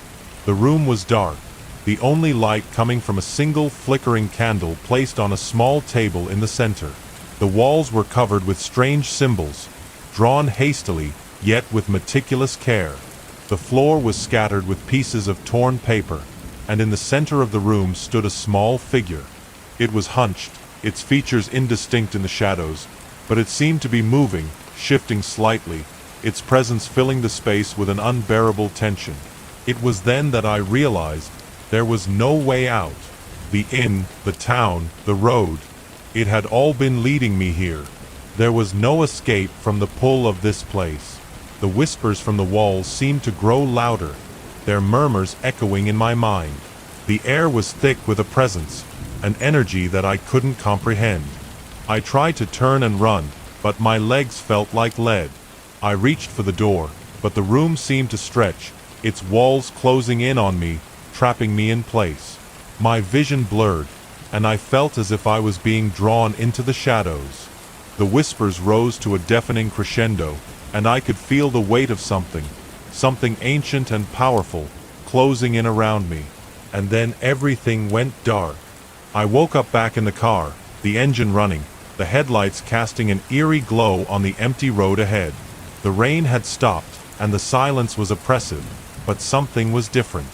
The room was dark, the only light coming from a single flickering candle placed on a small table in the center. The walls were covered with strange symbols, drawn hastily, yet with meticulous care. The floor was scattered with pieces of torn paper, and in the center of the room stood a small figure. It was hunched, its features indistinct in the shadows, but it seemed to be moving, shifting slightly, its presence filling the space with an unbearable tension. It was then that I realized there was no way out. The inn, the town, the road, it had all been leading me here. There was no escape from the pull of this place. The whispers from the walls seemed to grow louder, their murmurs echoing in my mind. The air was thick with a presence, an energy that I couldn't comprehend. I tried to turn and run, but my legs felt like lead. I reached for the door, but the room seemed to stretch, its walls closing in on me, trapping me in place. My vision blurred, and I felt as if I was being drawn into the shadows. The whispers rose to a deafening crescendo, and I could feel the weight of something ancient and powerful, closing in around me. And then everything went dark. I woke up back in the car, the engine running, the headlights casting an eerie glow on the empty road ahead. The rain had stopped, and the silence was oppressive, but something was different.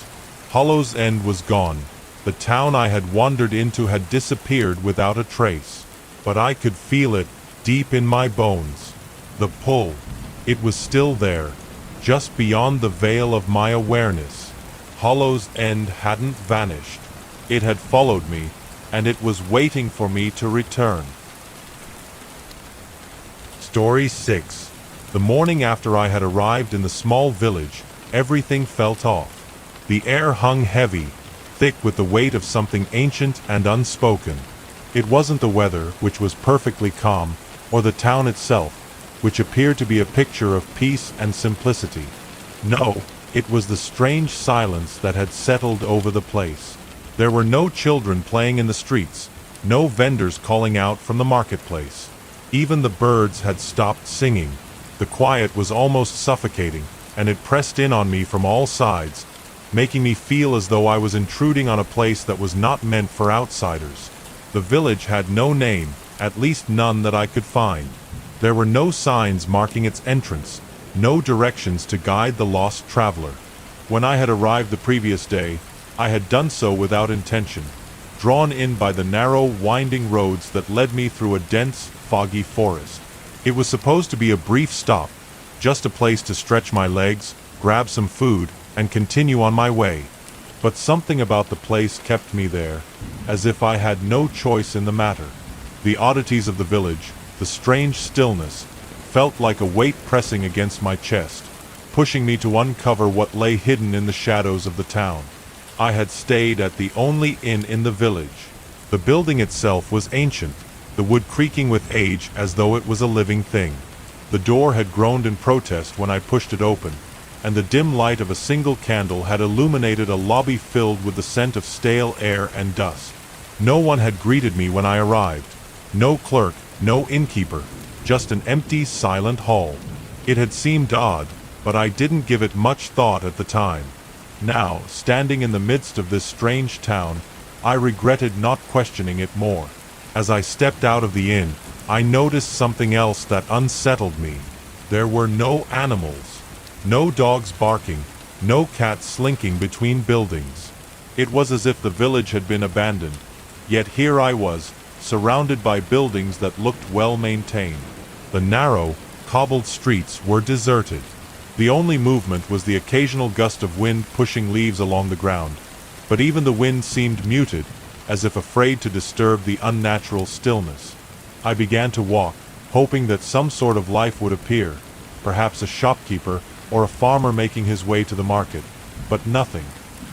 Hollow's End was gone. The town I had wandered into had disappeared without a trace. But I could feel it, deep in my bones. The pull. It was still there, just beyond the veil of my awareness. Hollow's End hadn't vanished. It had followed me, and it was waiting for me to return. Story 6. The morning after I had arrived in the small village, everything felt off. The air hung heavy, thick with the weight of something ancient and unspoken. It wasn't the weather, which was perfectly calm, or the town itself, which appeared to be a picture of peace and simplicity. No, it was the strange silence that had settled over the place. There were no children playing in the streets, no vendors calling out from the marketplace. Even the birds had stopped singing. The quiet was almost suffocating, and it pressed in on me from all sides, making me feel as though I was intruding on a place that was not meant for outsiders. The village had no name, at least none that I could find. There were no signs marking its entrance, no directions to guide the lost traveler. When I had arrived the previous day, I had done so without intention, drawn in by the narrow, winding roads that led me through a dense, foggy forest. It was supposed to be a brief stop, just a place to stretch my legs, grab some food, and continue on my way. But something about the place kept me there, as if I had no choice in the matter. The oddities of the village, the strange stillness, felt like a weight pressing against my chest, pushing me to uncover what lay hidden in the shadows of the town. I had stayed at the only inn in the village. The building itself was ancient, the wood creaking with age as though it was a living thing. The door had groaned in protest when I pushed it open, and the dim light of a single candle had illuminated a lobby filled with the scent of stale air and dust. No one had greeted me when I arrived. No clerk, no innkeeper, just an empty, silent hall. It had seemed odd, but I didn't give it much thought at the time. Now, standing in the midst of this strange town, I regretted not questioning it more. As I stepped out of the inn, I noticed something else that unsettled me. There were no animals. No dogs barking, no cats slinking between buildings. It was as if the village had been abandoned, yet here I was, surrounded by buildings that looked well maintained. The narrow, cobbled streets were deserted. The only movement was the occasional gust of wind pushing leaves along the ground. but even the wind seemed muted, as if afraid to disturb the unnatural stillness. I began to walk, hoping that some sort of life would appear, perhaps a shopkeeper or a farmer making his way to the market, but nothing.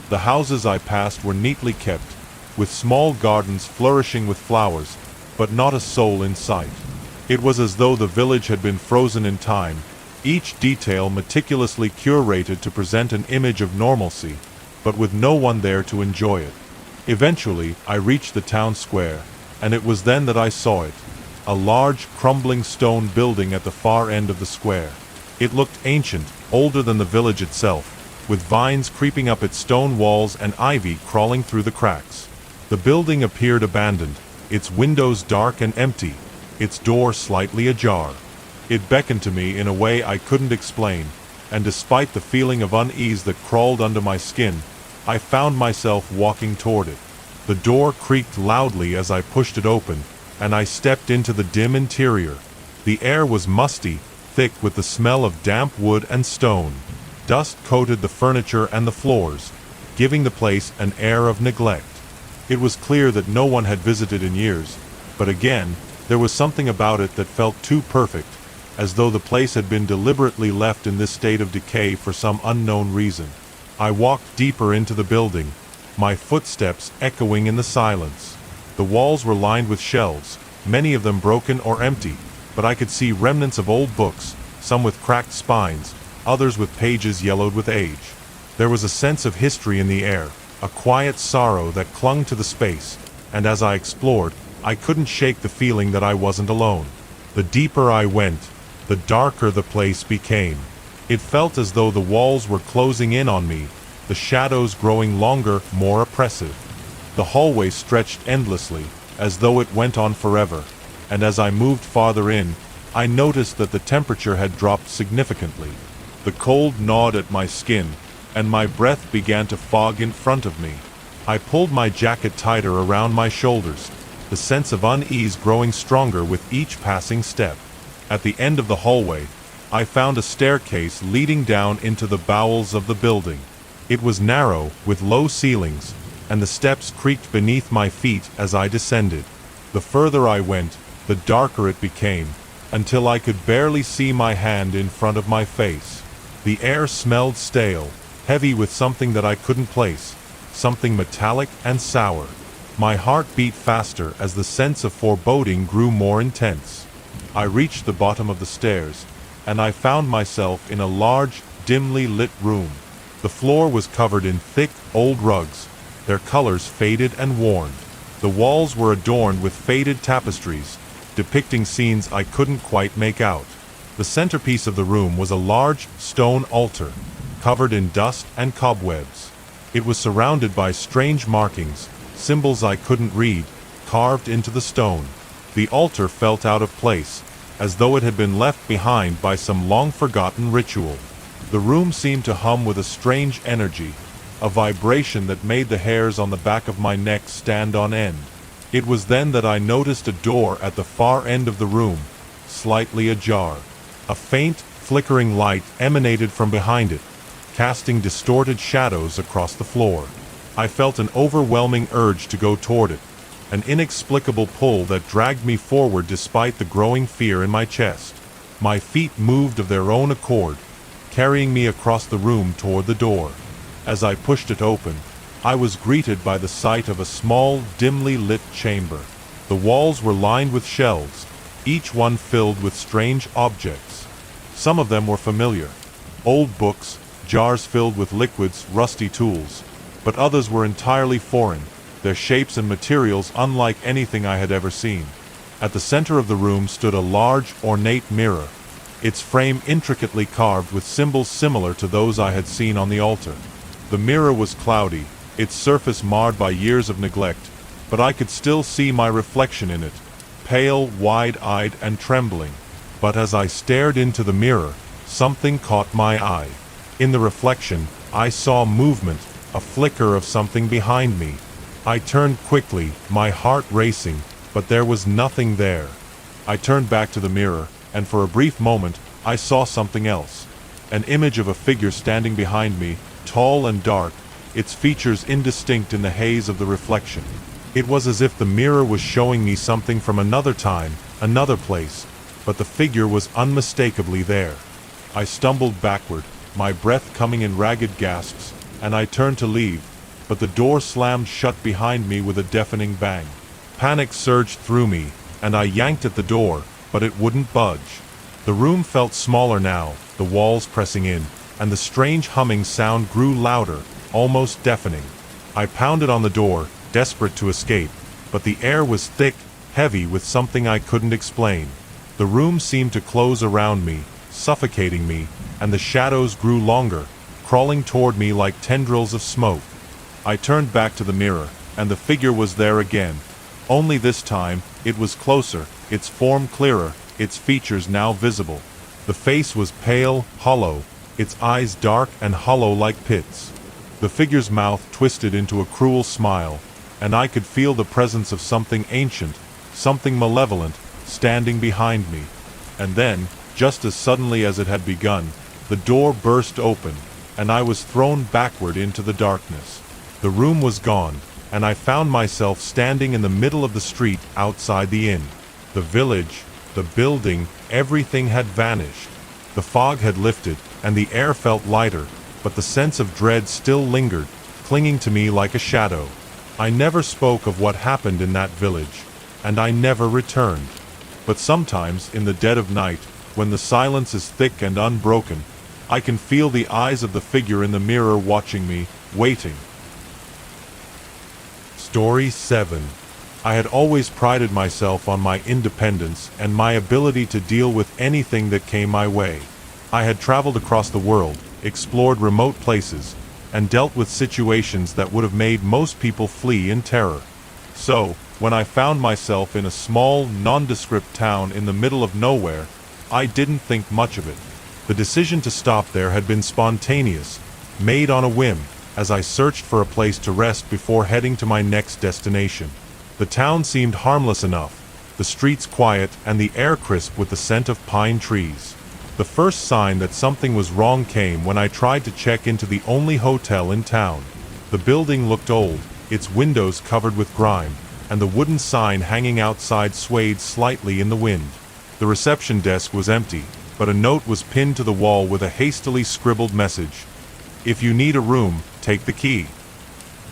The houses I passed were neatly kept, with small gardens flourishing with flowers, but not a soul in sight. It was as though the village had been frozen in time, each detail meticulously curated to present an image of normalcy, but with no one there to enjoy it. Eventually, I reached the town square, and it was then that I saw it, a large, crumbling stone building at the far end of the square. It looked ancient, older than the village itself, with vines creeping up its stone walls and ivy crawling through the cracks. The building appeared abandoned, its windows dark and empty, its door slightly ajar. It beckoned to me in a way I couldn't explain, and despite the feeling of unease that crawled under my skin, I found myself walking toward it. The door creaked loudly as I pushed it open, and I stepped into the dim interior. The air was musty, thick with the smell of damp wood and stone. Dust coated the furniture and the floors, giving the place an air of neglect. It was clear that no one had visited in years, but again, there was something about it that felt too perfect, as though the place had been deliberately left in this state of decay for some unknown reason. I walked deeper into the building, my footsteps echoing in the silence. The walls were lined with shelves, many of them broken or empty, but I could see remnants of old books, some with cracked spines, others with pages yellowed with age. There was a sense of history in the air, a quiet sorrow that clung to the space, and as I explored, I couldn't shake the feeling that I wasn't alone. The deeper I went, the darker the place became. It felt as though the walls were closing in on me, the shadows growing longer, more oppressive. The hallway stretched endlessly, as though it went on forever, and as I moved farther in, I noticed that the temperature had dropped significantly. The cold gnawed at my skin, and my breath began to fog in front of me. I pulled my jacket tighter around my shoulders, the sense of unease growing stronger with each passing step. At the end of the hallway, I found a staircase leading down into the bowels of the building. It was narrow, with low ceilings, and the steps creaked beneath my feet as I descended. The further I went, the darker it became, until I could barely see my hand in front of my face. The air smelled stale, heavy with something that I couldn't place, something metallic and sour. My heart beat faster as the sense of foreboding grew more intense. I reached the bottom of the stairs, and I found myself in a large, dimly lit room. The floor was covered in thick, old rugs, their colors faded and worn. The walls were adorned with faded tapestries, depicting scenes I couldn't quite make out. The centerpiece of the room was a large, stone altar, covered in dust and cobwebs. It was surrounded by strange markings, symbols I couldn't read, carved into the stone. The altar felt out of place, as though it had been left behind by some long-forgotten ritual. The room seemed to hum with a strange energy, a vibration that made the hairs on the back of my neck stand on end. It was then that I noticed a door at the far end of the room, slightly ajar. A faint, flickering light emanated from behind it, casting distorted shadows across the floor. I felt an overwhelming urge to go toward it, an inexplicable pull that dragged me forward despite the growing fear in my chest. My feet moved of their own accord, carrying me across the room toward the door. As I pushed it open, I was greeted by the sight of a small, dimly lit chamber. The walls were lined with shelves, each one filled with strange objects. Some of them were familiar, old books, jars filled with liquids, rusty tools, but others were entirely foreign, their shapes and materials unlike anything I had ever seen. At the center of the room stood a large, ornate mirror, its frame intricately carved with symbols similar to those I had seen on the altar. The mirror was cloudy, its surface marred by years of neglect, but I could still see my reflection in it, pale, wide-eyed, and trembling. But as I stared into the mirror, something caught my eye. In the reflection, I saw movement, a flicker of something behind me. I turned quickly, my heart racing, but there was nothing there. I turned back to the mirror, and for a brief moment, I saw something else. An image of a figure standing behind me, tall and dark, its features indistinct in the haze of the reflection. It was as if the mirror was showing me something from another time, another place, but the figure was unmistakably there. I stumbled backward, my breath coming in ragged gasps, and I turned to leave, but the door slammed shut behind me with a deafening bang. Panic surged through me, and I yanked at the door, but it wouldn't budge. The room felt smaller now, the walls pressing in, and the strange humming sound grew louder, almost deafening. I pounded on the door, desperate to escape, but the air was thick, heavy with something I couldn't explain. The room seemed to close around me, suffocating me, and the shadows grew longer, crawling toward me like tendrils of smoke. I turned back to the mirror, and the figure was there again. Only this time, it was closer, its form clearer, its features now visible. The face was pale, hollow, its eyes dark and hollow like pits. The figure's mouth twisted into a cruel smile, and I could feel the presence of something ancient, something malevolent, standing behind me. And then, just as suddenly as it had begun, the door burst open, and I was thrown backward into the darkness. The room was gone, and I found myself standing in the middle of the street outside the inn. The village, the building, everything had vanished. The fog had lifted, and the air felt lighter, but the sense of dread still lingered, clinging to me like a shadow. I never spoke of what happened in that village, and I never returned. But sometimes, in the dead of night, when the silence is thick and unbroken, I can feel the eyes of the figure in the mirror watching me, waiting. Story 7. I had always prided myself on my independence and my ability to deal with anything that came my way. I had traveled across the world, explored remote places, and dealt with situations that would have made most people flee in terror. So, when I found myself in a small, nondescript town in the middle of nowhere, I didn't think much of it. The decision to stop there had been spontaneous, made on a whim, as I searched for a place to rest before heading to my next destination. The town seemed harmless enough, the streets quiet and the air crisp with the scent of pine trees. The first sign that something was wrong came when I tried to check into the only hotel in town. The building looked old, its windows covered with grime, and the wooden sign hanging outside swayed slightly in the wind. The reception desk was empty, but a note was pinned to the wall with a hastily scribbled message. "If you need a room, take the key."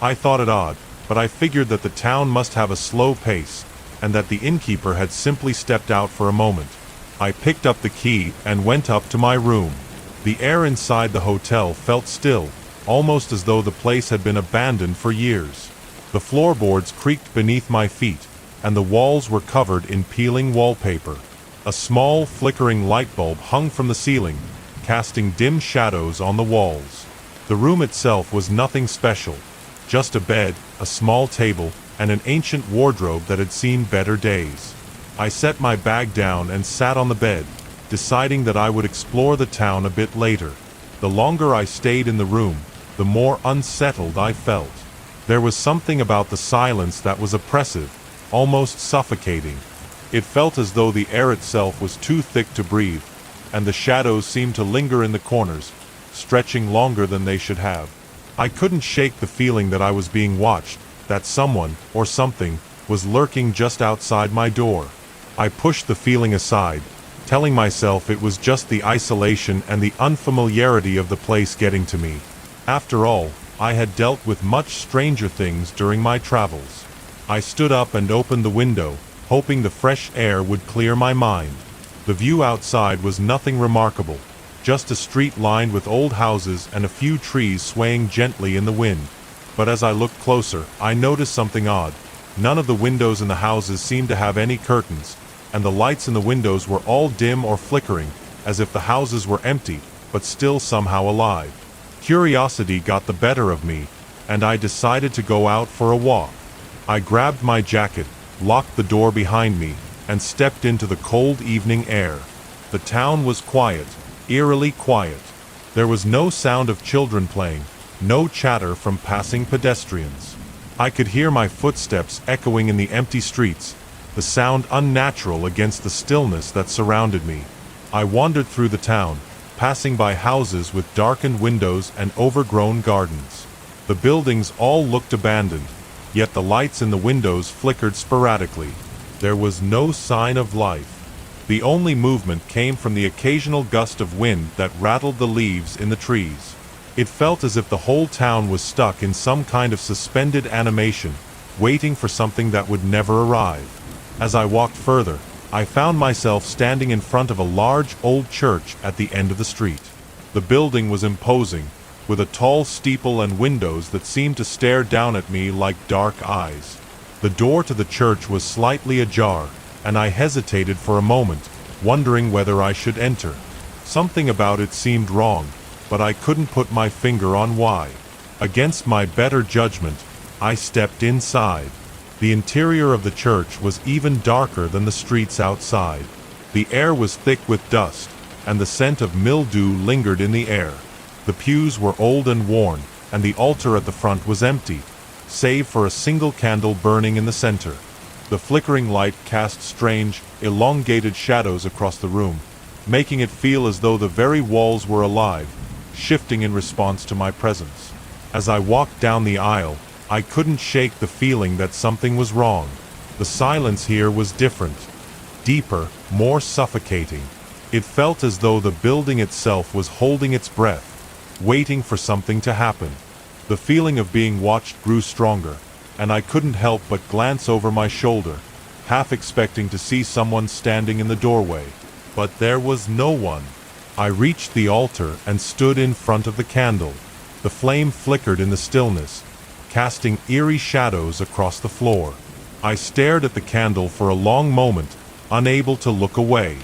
I thought it odd, but I figured that the town must have a slow pace, and that the innkeeper had simply stepped out for a moment. I picked up the key and went up to my room. The air inside the hotel felt still, almost as though the place had been abandoned for years. The floorboards creaked beneath my feet, and the walls were covered in peeling wallpaper. A small, flickering light bulb hung from the ceiling, casting dim shadows on the walls. The room itself was nothing special, just a bed, a small table, and an ancient wardrobe that had seen better days. I set my bag down and sat on the bed, deciding that I would explore the town a bit later. The longer I stayed in the room, the more unsettled I felt. There was something about the silence that was oppressive, almost suffocating. It felt as though the air itself was too thick to breathe, and the shadows seemed to linger in the corners, stretching longer than they should have. I couldn't shake the feeling that I was being watched, that someone, or something, was lurking just outside my door. I pushed the feeling aside, telling myself it was just the isolation and the unfamiliarity of the place getting to me. After all, I had dealt with much stranger things during my travels. I stood up and opened the window, hoping the fresh air would clear my mind. The view outside was nothing remarkable, just a street lined with old houses and a few trees swaying gently in the wind. But as I looked closer, I noticed something odd. None of the windows in the houses seemed to have any curtains, and the lights in the windows were all dim or flickering, as if the houses were empty, but still somehow alive. Curiosity got the better of me, and I decided to go out for a walk. I grabbed my jacket, locked the door behind me, and stepped into the cold evening air. The town was quiet, eerily quiet. There was no sound of children playing, no chatter from passing pedestrians. I could hear my footsteps echoing in the empty streets, the sound unnatural against the stillness that surrounded me. I wandered through the town, passing by houses with darkened windows and overgrown gardens. The buildings all looked abandoned, yet the lights in the windows flickered sporadically. There was no sign of life. The only movement came from the occasional gust of wind that rattled the leaves in the trees. It felt as if the whole town was stuck in some kind of suspended animation, waiting for something that would never arrive. As I walked further, I found myself standing in front of a large old church at the end of the street. The building was imposing, with a tall steeple and windows that seemed to stare down at me like dark eyes. The door to the church was slightly ajar, and I hesitated for a moment, wondering whether I should enter. Something about it seemed wrong, but I couldn't put my finger on why. Against my better judgment, I stepped inside. The interior of the church was even darker than the streets outside. The air was thick with dust, and the scent of mildew lingered in the air. The pews were old and worn, and the altar at the front was empty, save for a single candle burning in the center. The flickering light cast strange, elongated shadows across the room, making it feel as though the very walls were alive, shifting in response to my presence. As I walked down the aisle, I couldn't shake the feeling that something was wrong. The silence here was different, deeper, more suffocating. It felt as though the building itself was holding its breath, waiting for something to happen. The feeling of being watched grew stronger, and I couldn't help but glance over my shoulder, half expecting to see someone standing in the doorway. But there was no one. I reached the altar and stood in front of the candle. The flame flickered in the stillness, casting eerie shadows across the floor. I stared at the candle for a long moment, unable to look away.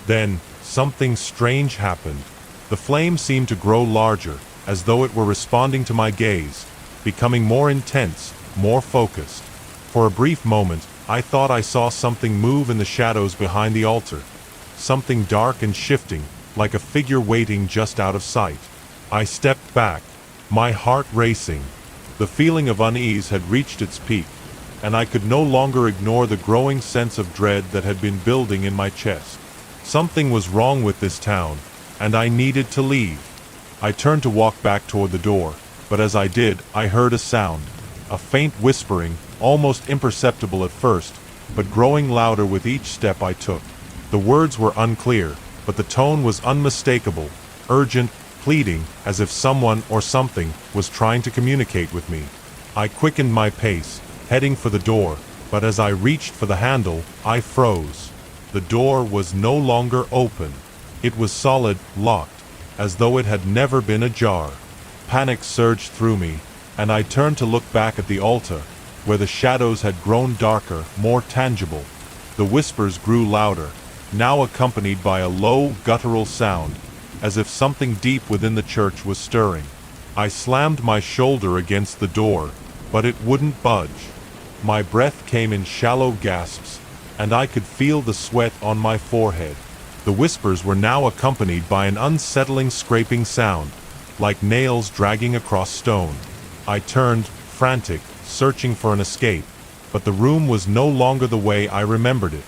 Then, something strange happened. The flame seemed to grow larger, as though it were responding to my gaze, becoming more intense, more focused. For a brief moment, I thought I saw something move in the shadows behind the altar. Something dark and shifting, like a figure waiting just out of sight. I stepped back, my heart racing. The feeling of unease had reached its peak, and I could no longer ignore the growing sense of dread that had been building in my chest. Something was wrong with this town, and I needed to leave. I turned to walk back toward the door, but as I did, I heard a sound. A faint whispering, almost imperceptible at first, but growing louder with each step I took. The words were unclear, but the tone was unmistakable, urgent, pleading, as if someone or something was trying to communicate with me. I quickened my pace, heading for the door, but as I reached for the handle, I froze. The door was no longer open. It was solid, locked, as though it had never been ajar. Panic surged through me, and I turned to look back at the altar, where the shadows had grown darker, more tangible. The whispers grew louder, now accompanied by a low, guttural sound, as if something deep within the church was stirring. I slammed my shoulder against the door, but it wouldn't budge. My breath came in shallow gasps, and I could feel the sweat on my forehead. The whispers were now accompanied by an unsettling scraping sound, like nails dragging across stone. I turned, frantic, searching for an escape, but the room was no longer the way I remembered it.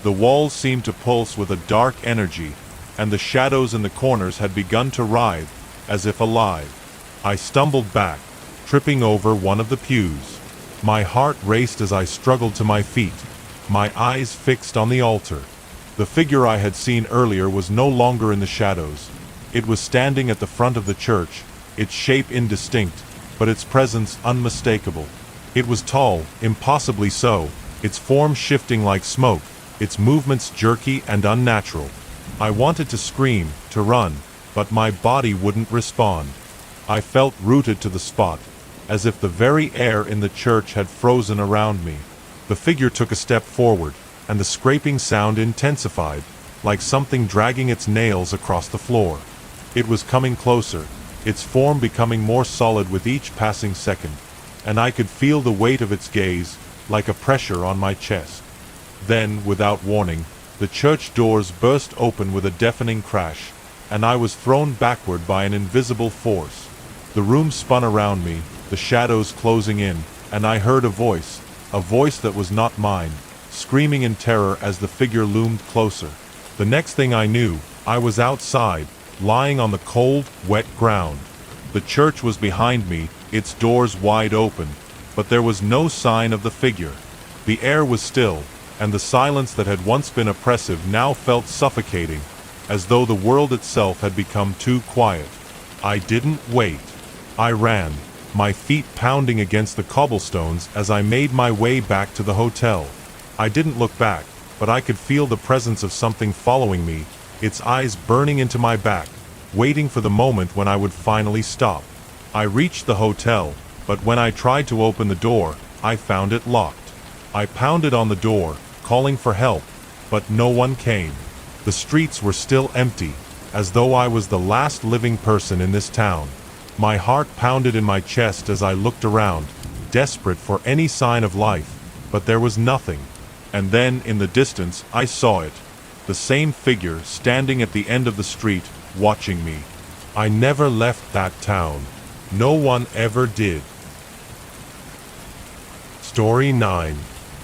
The walls seemed to pulse with a dark energy, and the shadows in the corners had begun to writhe, as if alive. I stumbled back, tripping over one of the pews. My heart raced as I struggled to my feet, my eyes fixed on the altar. The figure I had seen earlier was no longer in the shadows. It was standing at the front of the church, its shape indistinct, but its presence unmistakable. It was tall, impossibly so, its form shifting like smoke, its movements jerky and unnatural. I wanted to scream, to run, but my body wouldn't respond. I felt rooted to the spot, as if the very air in the church had frozen around me. The figure took a step forward, and the scraping sound intensified, like something dragging its nails across the floor. It was coming closer, its form becoming more solid with each passing second, and I could feel the weight of its gaze, like a pressure on my chest. Then, without warning, the church doors burst open with a deafening crash, and I was thrown backward by an invisible force. The room spun around me, the shadows closing in, and I heard a voice that was not mine, screaming in terror as the figure loomed closer. The next thing I knew, I was outside, lying on the cold, wet ground. The church was behind me, its doors wide open, but there was no sign of the figure. The air was still, and the silence that had once been oppressive now felt suffocating, as though the world itself had become too quiet. I didn't wait. I ran, my feet pounding against the cobblestones as I made my way back to the hotel. I didn't look back, but I could feel the presence of something following me, its eyes burning into my back, waiting for the moment when I would finally stop. I reached the hotel, but when I tried to open the door, I found it locked. I pounded on the door, calling for help, but no one came. The streets were still empty, as though I was the last living person in this town. My heart pounded in my chest as I looked around, desperate for any sign of life, but there was nothing. And then, in the distance, I saw it. The same figure standing at the end of the street, watching me. I never left that town. No one ever did. Story 9.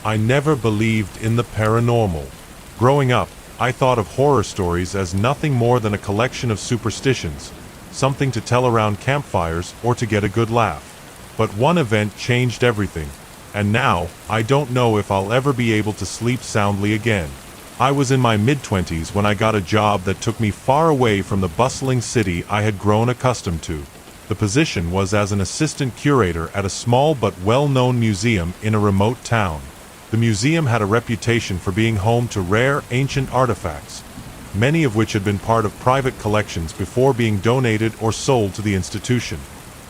I never believed in the paranormal. Growing up, I thought of horror stories as nothing more than a collection of superstitions, something to tell around campfires or to get a good laugh. But one event changed everything, and now I don't know if I'll ever be able to sleep soundly again. I was in my mid-20s when I got a job that took me far away from the bustling city I had grown accustomed to. The position was as an assistant curator at a small but well-known museum in a remote town. The museum had a reputation for being home to rare, ancient artifacts, many of which had been part of private collections before being donated or sold to the institution.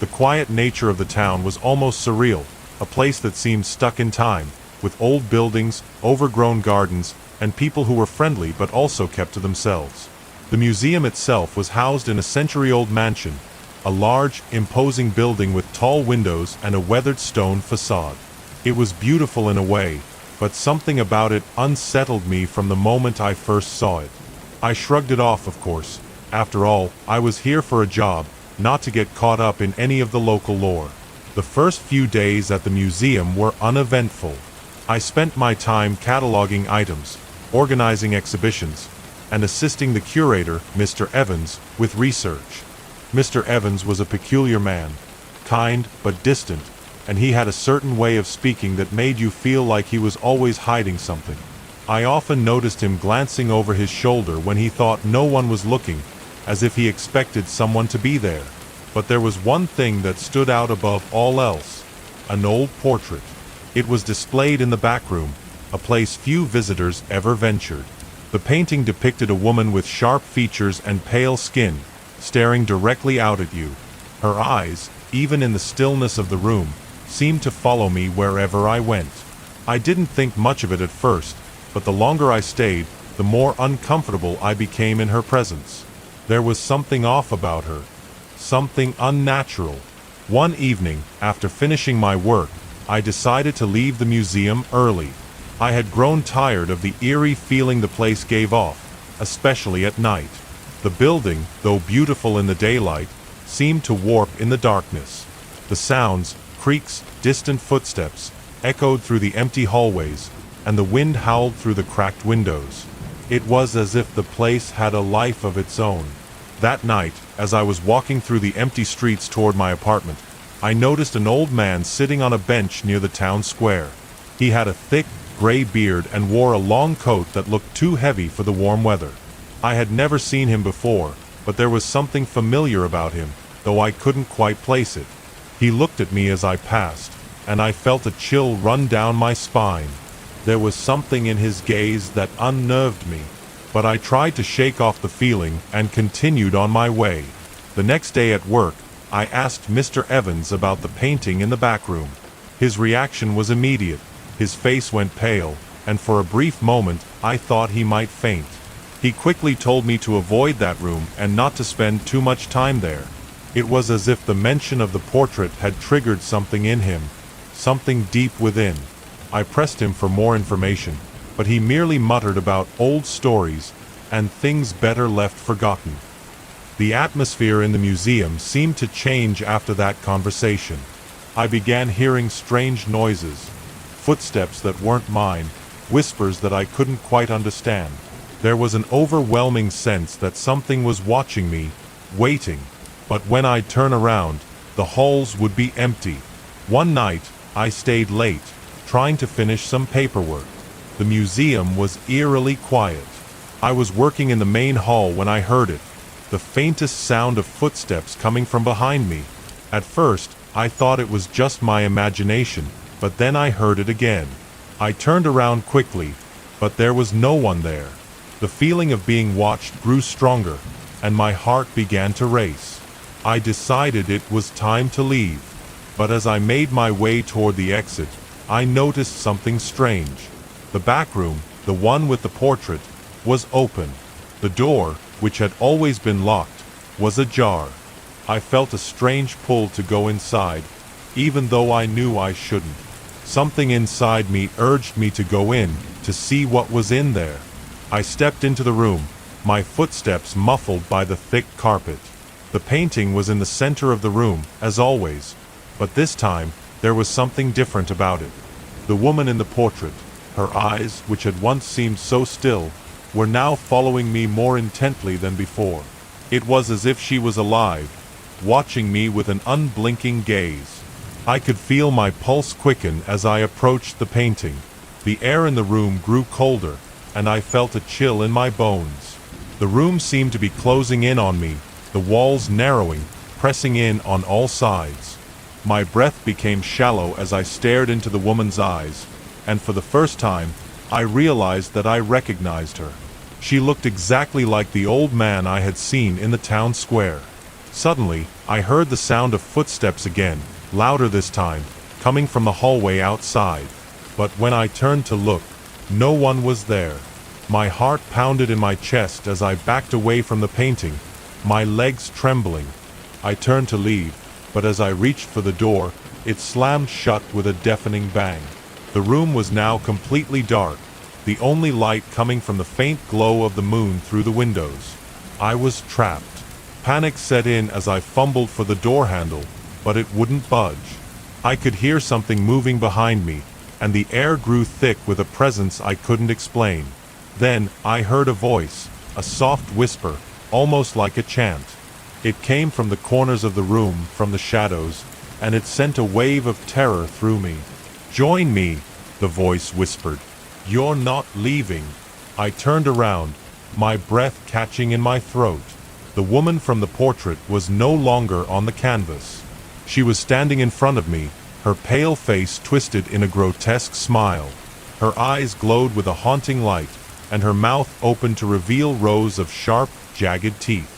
The quiet nature of the town was almost surreal, a place that seemed stuck in time, with old buildings, overgrown gardens, and people who were friendly but also kept to themselves. The museum itself was housed in a century-old mansion, a large, imposing building with tall windows and a weathered stone facade. It was beautiful in a way, but something about it unsettled me from the moment I first saw it. I shrugged it off, of course. After all, I was here for a job, not to get caught up in any of the local lore. The first few days at the museum were uneventful. I spent my time cataloging items, organizing exhibitions, and assisting the curator, Mr. Evans, with research. Mr. Evans was a peculiar man, kind but distant, and he had a certain way of speaking that made you feel like he was always hiding something. I often noticed him glancing over his shoulder when he thought no one was looking, as if he expected someone to be there. But there was one thing that stood out above all else: an old portrait. It was displayed in the back room, a place few visitors ever ventured. The painting depicted a woman with sharp features and pale skin, staring directly out at you. Her eyes, even in the stillness of the room, seemed to follow me wherever I went. I didn't think much of it at first, but the longer I stayed, the more uncomfortable I became in her presence. There was something off about her, something unnatural. One evening, after finishing my work, I decided to leave the museum early. I had grown tired of the eerie feeling the place gave off, especially at night. The building, though beautiful in the daylight, seemed to warp in the darkness. The sounds, creaks, distant footsteps, echoed through the empty hallways, and the wind howled through the cracked windows. It was as if the place had a life of its own. That night, as I was walking through the empty streets toward my apartment, I noticed an old man sitting on a bench near the town square. He had a thick, gray beard and wore a long coat that looked too heavy for the warm weather. I had never seen him before, but there was something familiar about him, though I couldn't quite place it. He looked at me as I passed, and I felt a chill run down my spine. There was something in his gaze that unnerved me, but I tried to shake off the feeling and continued on my way. The next day at work, I asked Mr. Evans about the painting in the back room. His reaction was immediate. His face went pale, and for a brief moment, I thought he might faint. He quickly told me to avoid that room and not to spend too much time there. It was as if the mention of the portrait had triggered something in him, something deep within. I pressed him for more information, but he merely muttered about old stories and things better left forgotten. The atmosphere in the museum seemed to change after that conversation. I began hearing strange noises, footsteps that weren't mine, whispers that I couldn't quite understand. There was an overwhelming sense that something was watching me, waiting. But when I'd turn around, the halls would be empty. One night, I stayed late, trying to finish some paperwork. The museum was eerily quiet. I was working in the main hall when I heard it, the faintest sound of footsteps coming from behind me. At first, I thought it was just my imagination, but then I heard it again. I turned around quickly, but there was no one there. The feeling of being watched grew stronger, and my heart began to race. I decided it was time to leave, but as I made my way toward the exit, I noticed something strange. The back room, the one with the portrait, was open. The door, which had always been locked, was ajar. I felt a strange pull to go inside, even though I knew I shouldn't. Something inside me urged me to go in, to see what was in there. I stepped into the room, my footsteps muffled by the thick carpet. The painting was in the center of the room, as always, but this time, there was something different about it. The woman in the portrait, her eyes, which had once seemed so still, were now following me more intently than before. It was as if she was alive, watching me with an unblinking gaze. I could feel my pulse quicken as I approached the painting. The air in the room grew colder, and I felt a chill in my bones. The room seemed to be closing in on me, the walls narrowing, pressing in on all sides. My breath became shallow as I stared into the woman's eyes, and for the first time, I realized that I recognized her. She looked exactly like the old man I had seen in the town square. Suddenly, I heard the sound of footsteps again, louder this time, coming from the hallway outside. But when I turned to look, no one was there. My heart pounded in my chest as I backed away from the painting, my legs trembling. I turned to leave, but as I reached for the door, it slammed shut with a deafening bang. The room was now completely dark, the only light coming from the faint glow of the moon through the windows. I was trapped. Panic set in as I fumbled for the door handle, but it wouldn't budge. I could hear something moving behind me, and the air grew thick with a presence I couldn't explain. Then I heard a voice, a soft whisper, almost like a chant. It came from the corners of the room, from the shadows, and it sent a wave of terror through me. "Join me," the voice whispered. "You're not leaving." I turned around, my breath catching in my throat. The woman from the portrait was no longer on the canvas. She was standing in front of me, her pale face twisted in a grotesque smile. Her eyes glowed with a haunting light, and her mouth opened to reveal rows of sharp, jagged teeth.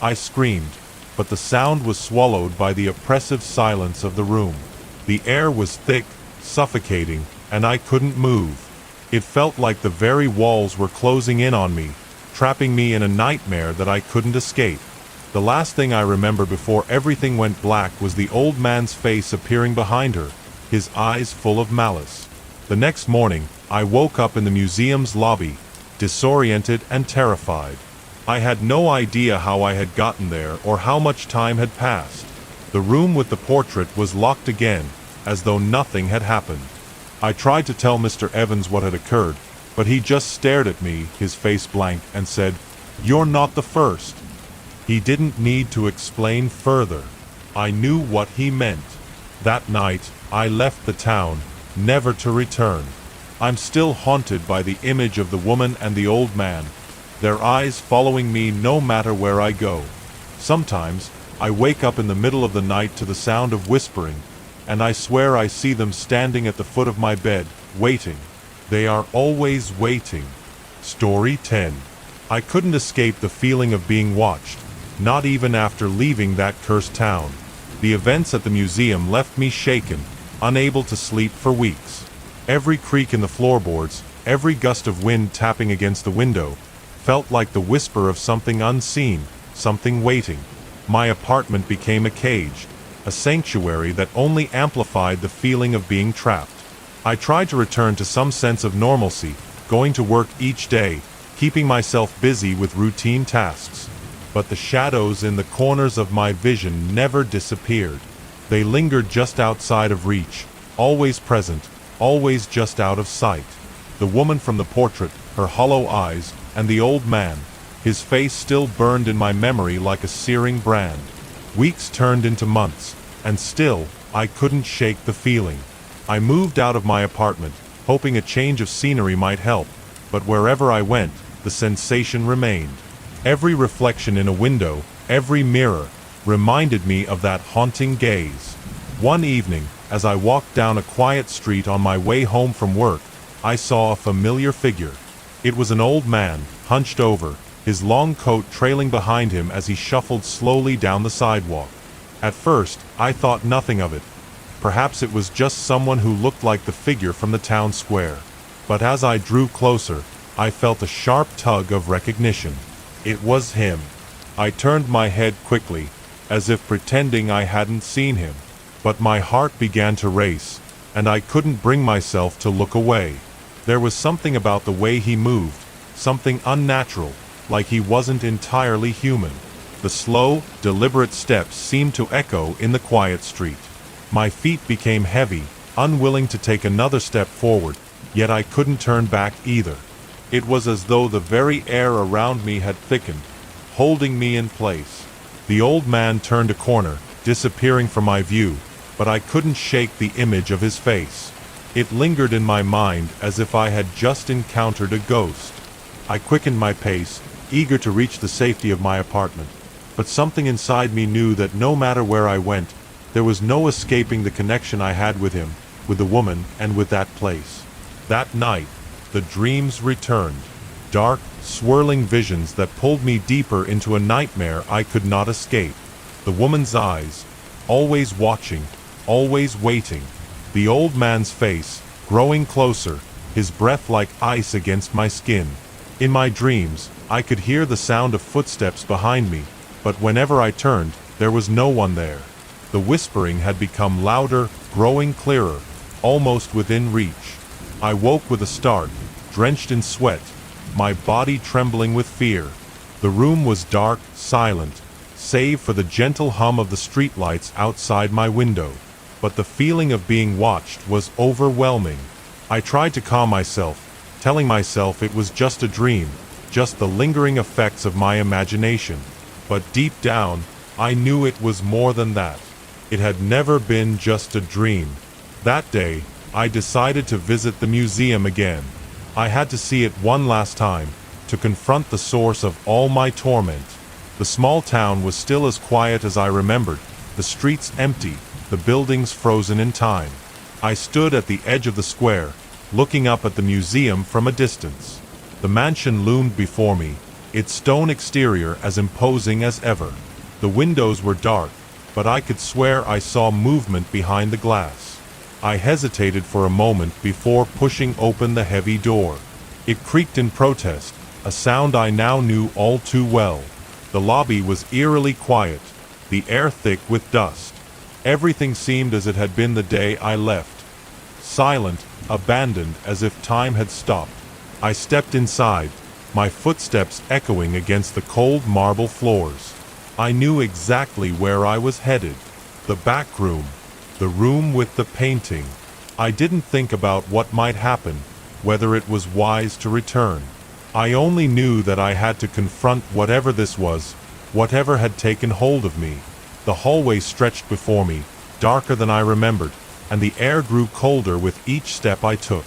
I screamed, but the sound was swallowed by the oppressive silence of the room. The air was thick, suffocating, and I couldn't move. It felt like the very walls were closing in on me, trapping me in a nightmare that I couldn't escape. The last thing I remember before everything went black was the old man's face appearing behind her, his eyes full of malice. The next morning, I woke up in the museum's lobby, disoriented and terrified. I had no idea how I had gotten there or how much time had passed. The room with the portrait was locked again, as though nothing had happened. I tried to tell Mr. Evans what had occurred, but he just stared at me, his face blank, and said, "You're not the first." He didn't need to explain further. I knew what he meant. That night, I left the town, never to return. I'm still haunted by the image of the woman and the old man, their eyes following me no matter where I go. Sometimes, I wake up in the middle of the night to the sound of whispering, and I swear I see them standing at the foot of my bed, waiting. They are always waiting. Story 10. I couldn't escape the feeling of being watched, not even after leaving that cursed town. The events at the museum left me shaken, unable to sleep for weeks. Every creak in the floorboards, every gust of wind tapping against the window, felt like the whisper of something unseen, something waiting. My apartment became a cage, a sanctuary that only amplified the feeling of being trapped. I tried to return to some sense of normalcy, going to work each day, keeping myself busy with routine tasks. But the shadows in the corners of my vision never disappeared. They lingered just outside of reach, always present, always just out of sight. The woman from the portrait, her hollow eyes, and the old man, his face still burned in my memory like a searing brand. Weeks turned into months, And still, I couldn't shake the feeling. I moved out of my apartment, hoping a change of scenery might help, but wherever I went, the sensation remained. Every reflection in a window, every mirror, reminded me of that haunting gaze. One evening, as I walked down a quiet street on my way home from work, I saw a familiar figure. It was an old man, hunched over, his long coat trailing behind him as he shuffled slowly down the sidewalk. At first, I thought nothing of it. Perhaps it was just someone who looked like the figure from the town square. But as I drew closer, I felt a sharp tug of recognition. It was him. I turned my head quickly, as if pretending I hadn't seen him. But my heart began to race, and I couldn't bring myself to look away. There was something about the way he moved, something unnatural, like he wasn't entirely human. The slow, deliberate steps seemed to echo in the quiet street. My feet became heavy, unwilling to take another step forward, yet I couldn't turn back either. It was as though the very air around me had thickened, holding me in place. The old man turned a corner, disappearing from my view, but I couldn't shake the image of his face. It lingered in my mind as if I had just encountered a ghost. I quickened my pace, eager to reach the safety of my apartment. But something inside me knew that no matter where I went, there was no escaping the connection I had with him, with the woman, and with that place. That night, the dreams returned. Dark, swirling visions that pulled me deeper into a nightmare I could not escape. The woman's eyes, always watching, always waiting. The old man's face, growing closer, his breath like ice against my skin. In my dreams, I could hear the sound of footsteps behind me, but whenever I turned, there was no one there. The whispering had become louder, growing clearer, almost within reach. I woke with a start, drenched in sweat, my body trembling with fear. The room was dark, silent, save for the gentle hum of the streetlights outside my window. But the feeling of being watched was overwhelming. I tried to calm myself, telling myself it was just a dream, just the lingering effects of my imagination. But deep down, I knew it was more than that. It had never been just a dream. That day, I decided to visit the museum again. I had to see it one last time, to confront the source of all my torment. The small town was still as quiet as I remembered, the streets empty, the buildings frozen in time. I stood at the edge of the square, looking up at the museum from a distance. The mansion loomed before me, its stone exterior as imposing as ever. The windows were dark, but I could swear I saw movement behind the glass. I hesitated for a moment before pushing open the heavy door. It creaked in protest, a sound I now knew all too well. The lobby was eerily quiet, the air thick with dust. Everything seemed as it had been the day I left. Silent, abandoned, as if time had stopped. I stepped inside, my footsteps echoing against the cold marble floors. I knew exactly where I was headed. The back room. The room with the painting. I didn't think about what might happen, whether it was wise to return. I only knew that I had to confront whatever this was, whatever had taken hold of me. The hallway stretched before me, darker than I remembered, and the air grew colder with each step I took.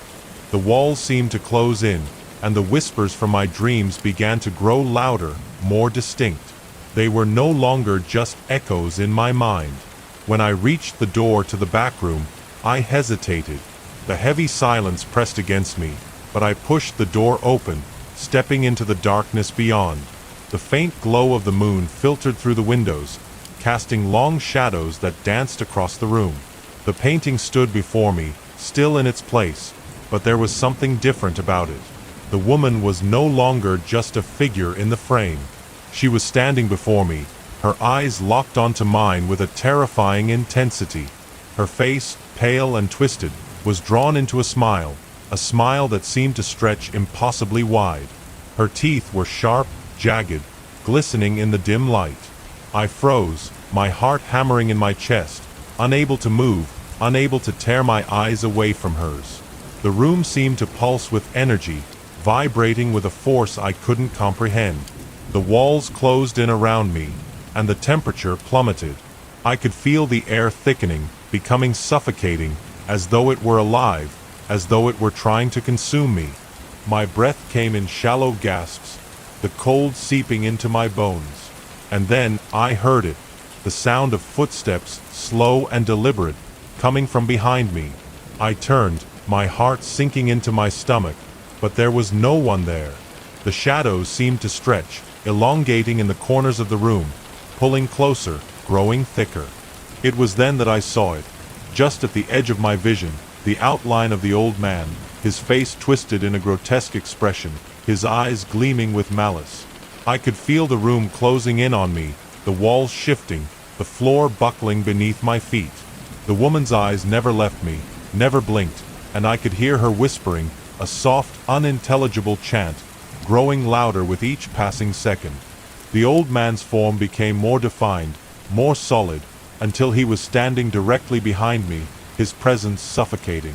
The walls seemed to close in, and the whispers from my dreams began to grow louder, more distinct. They were no longer just echoes in my mind. When I reached the door to the back room, I hesitated. The heavy silence pressed against me, but I pushed the door open, stepping into the darkness beyond. The faint glow of the moon filtered through the windows, casting long shadows that danced across the room. The painting stood before me, still in its place, but there was something different about it. The woman was no longer just a figure in the frame. She was standing before me, her eyes locked onto mine with a terrifying intensity. Her face, pale and twisted, was drawn into a smile that seemed to stretch impossibly wide. Her teeth were sharp, jagged, glistening in the dim light. I froze, my heart hammering in my chest, unable to move, unable to tear my eyes away from hers. The room seemed to pulse with energy, vibrating with a force I couldn't comprehend. The walls closed in around me, and the temperature plummeted. I could feel the air thickening, becoming suffocating, as though it were alive, as though it were trying to consume me. My breath came in shallow gasps, the cold seeping into my bones. And then I heard it, the sound of footsteps, slow and deliberate, coming from behind me. I turned, my heart sinking into my stomach, but there was no one there. The shadows seemed to stretch, elongating in the corners of the room, pulling closer, growing thicker. It was then that I saw it, just at the edge of my vision, the outline of the old man, his face twisted in a grotesque expression, his eyes gleaming with malice. I could feel the room closing in on me, the walls shifting, the floor buckling beneath my feet. The woman's eyes never left me, never blinked, and I could hear her whispering, a soft, unintelligible chant, growing louder with each passing second. The old man's form became more defined, more solid, until he was standing directly behind me, his presence suffocating.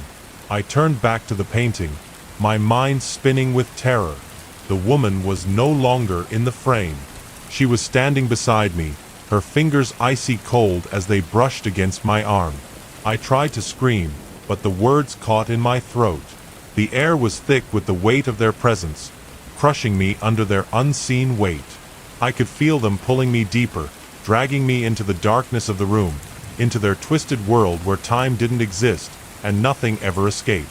I turned back to the painting, my mind spinning with terror. The woman was no longer in the frame. She was standing beside me, her fingers icy cold as they brushed against my arm. I tried to scream, but the words caught in my throat. The air was thick with the weight of their presence, crushing me under their unseen weight. I could feel them pulling me deeper, dragging me into the darkness of the room, into their twisted world where time didn't exist, and nothing ever escaped.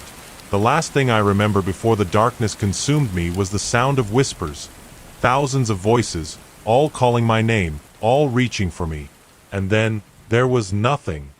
The last thing I remember before the darkness consumed me was the sound of whispers, thousands of voices, all calling my name, all reaching for me. And then, there was nothing.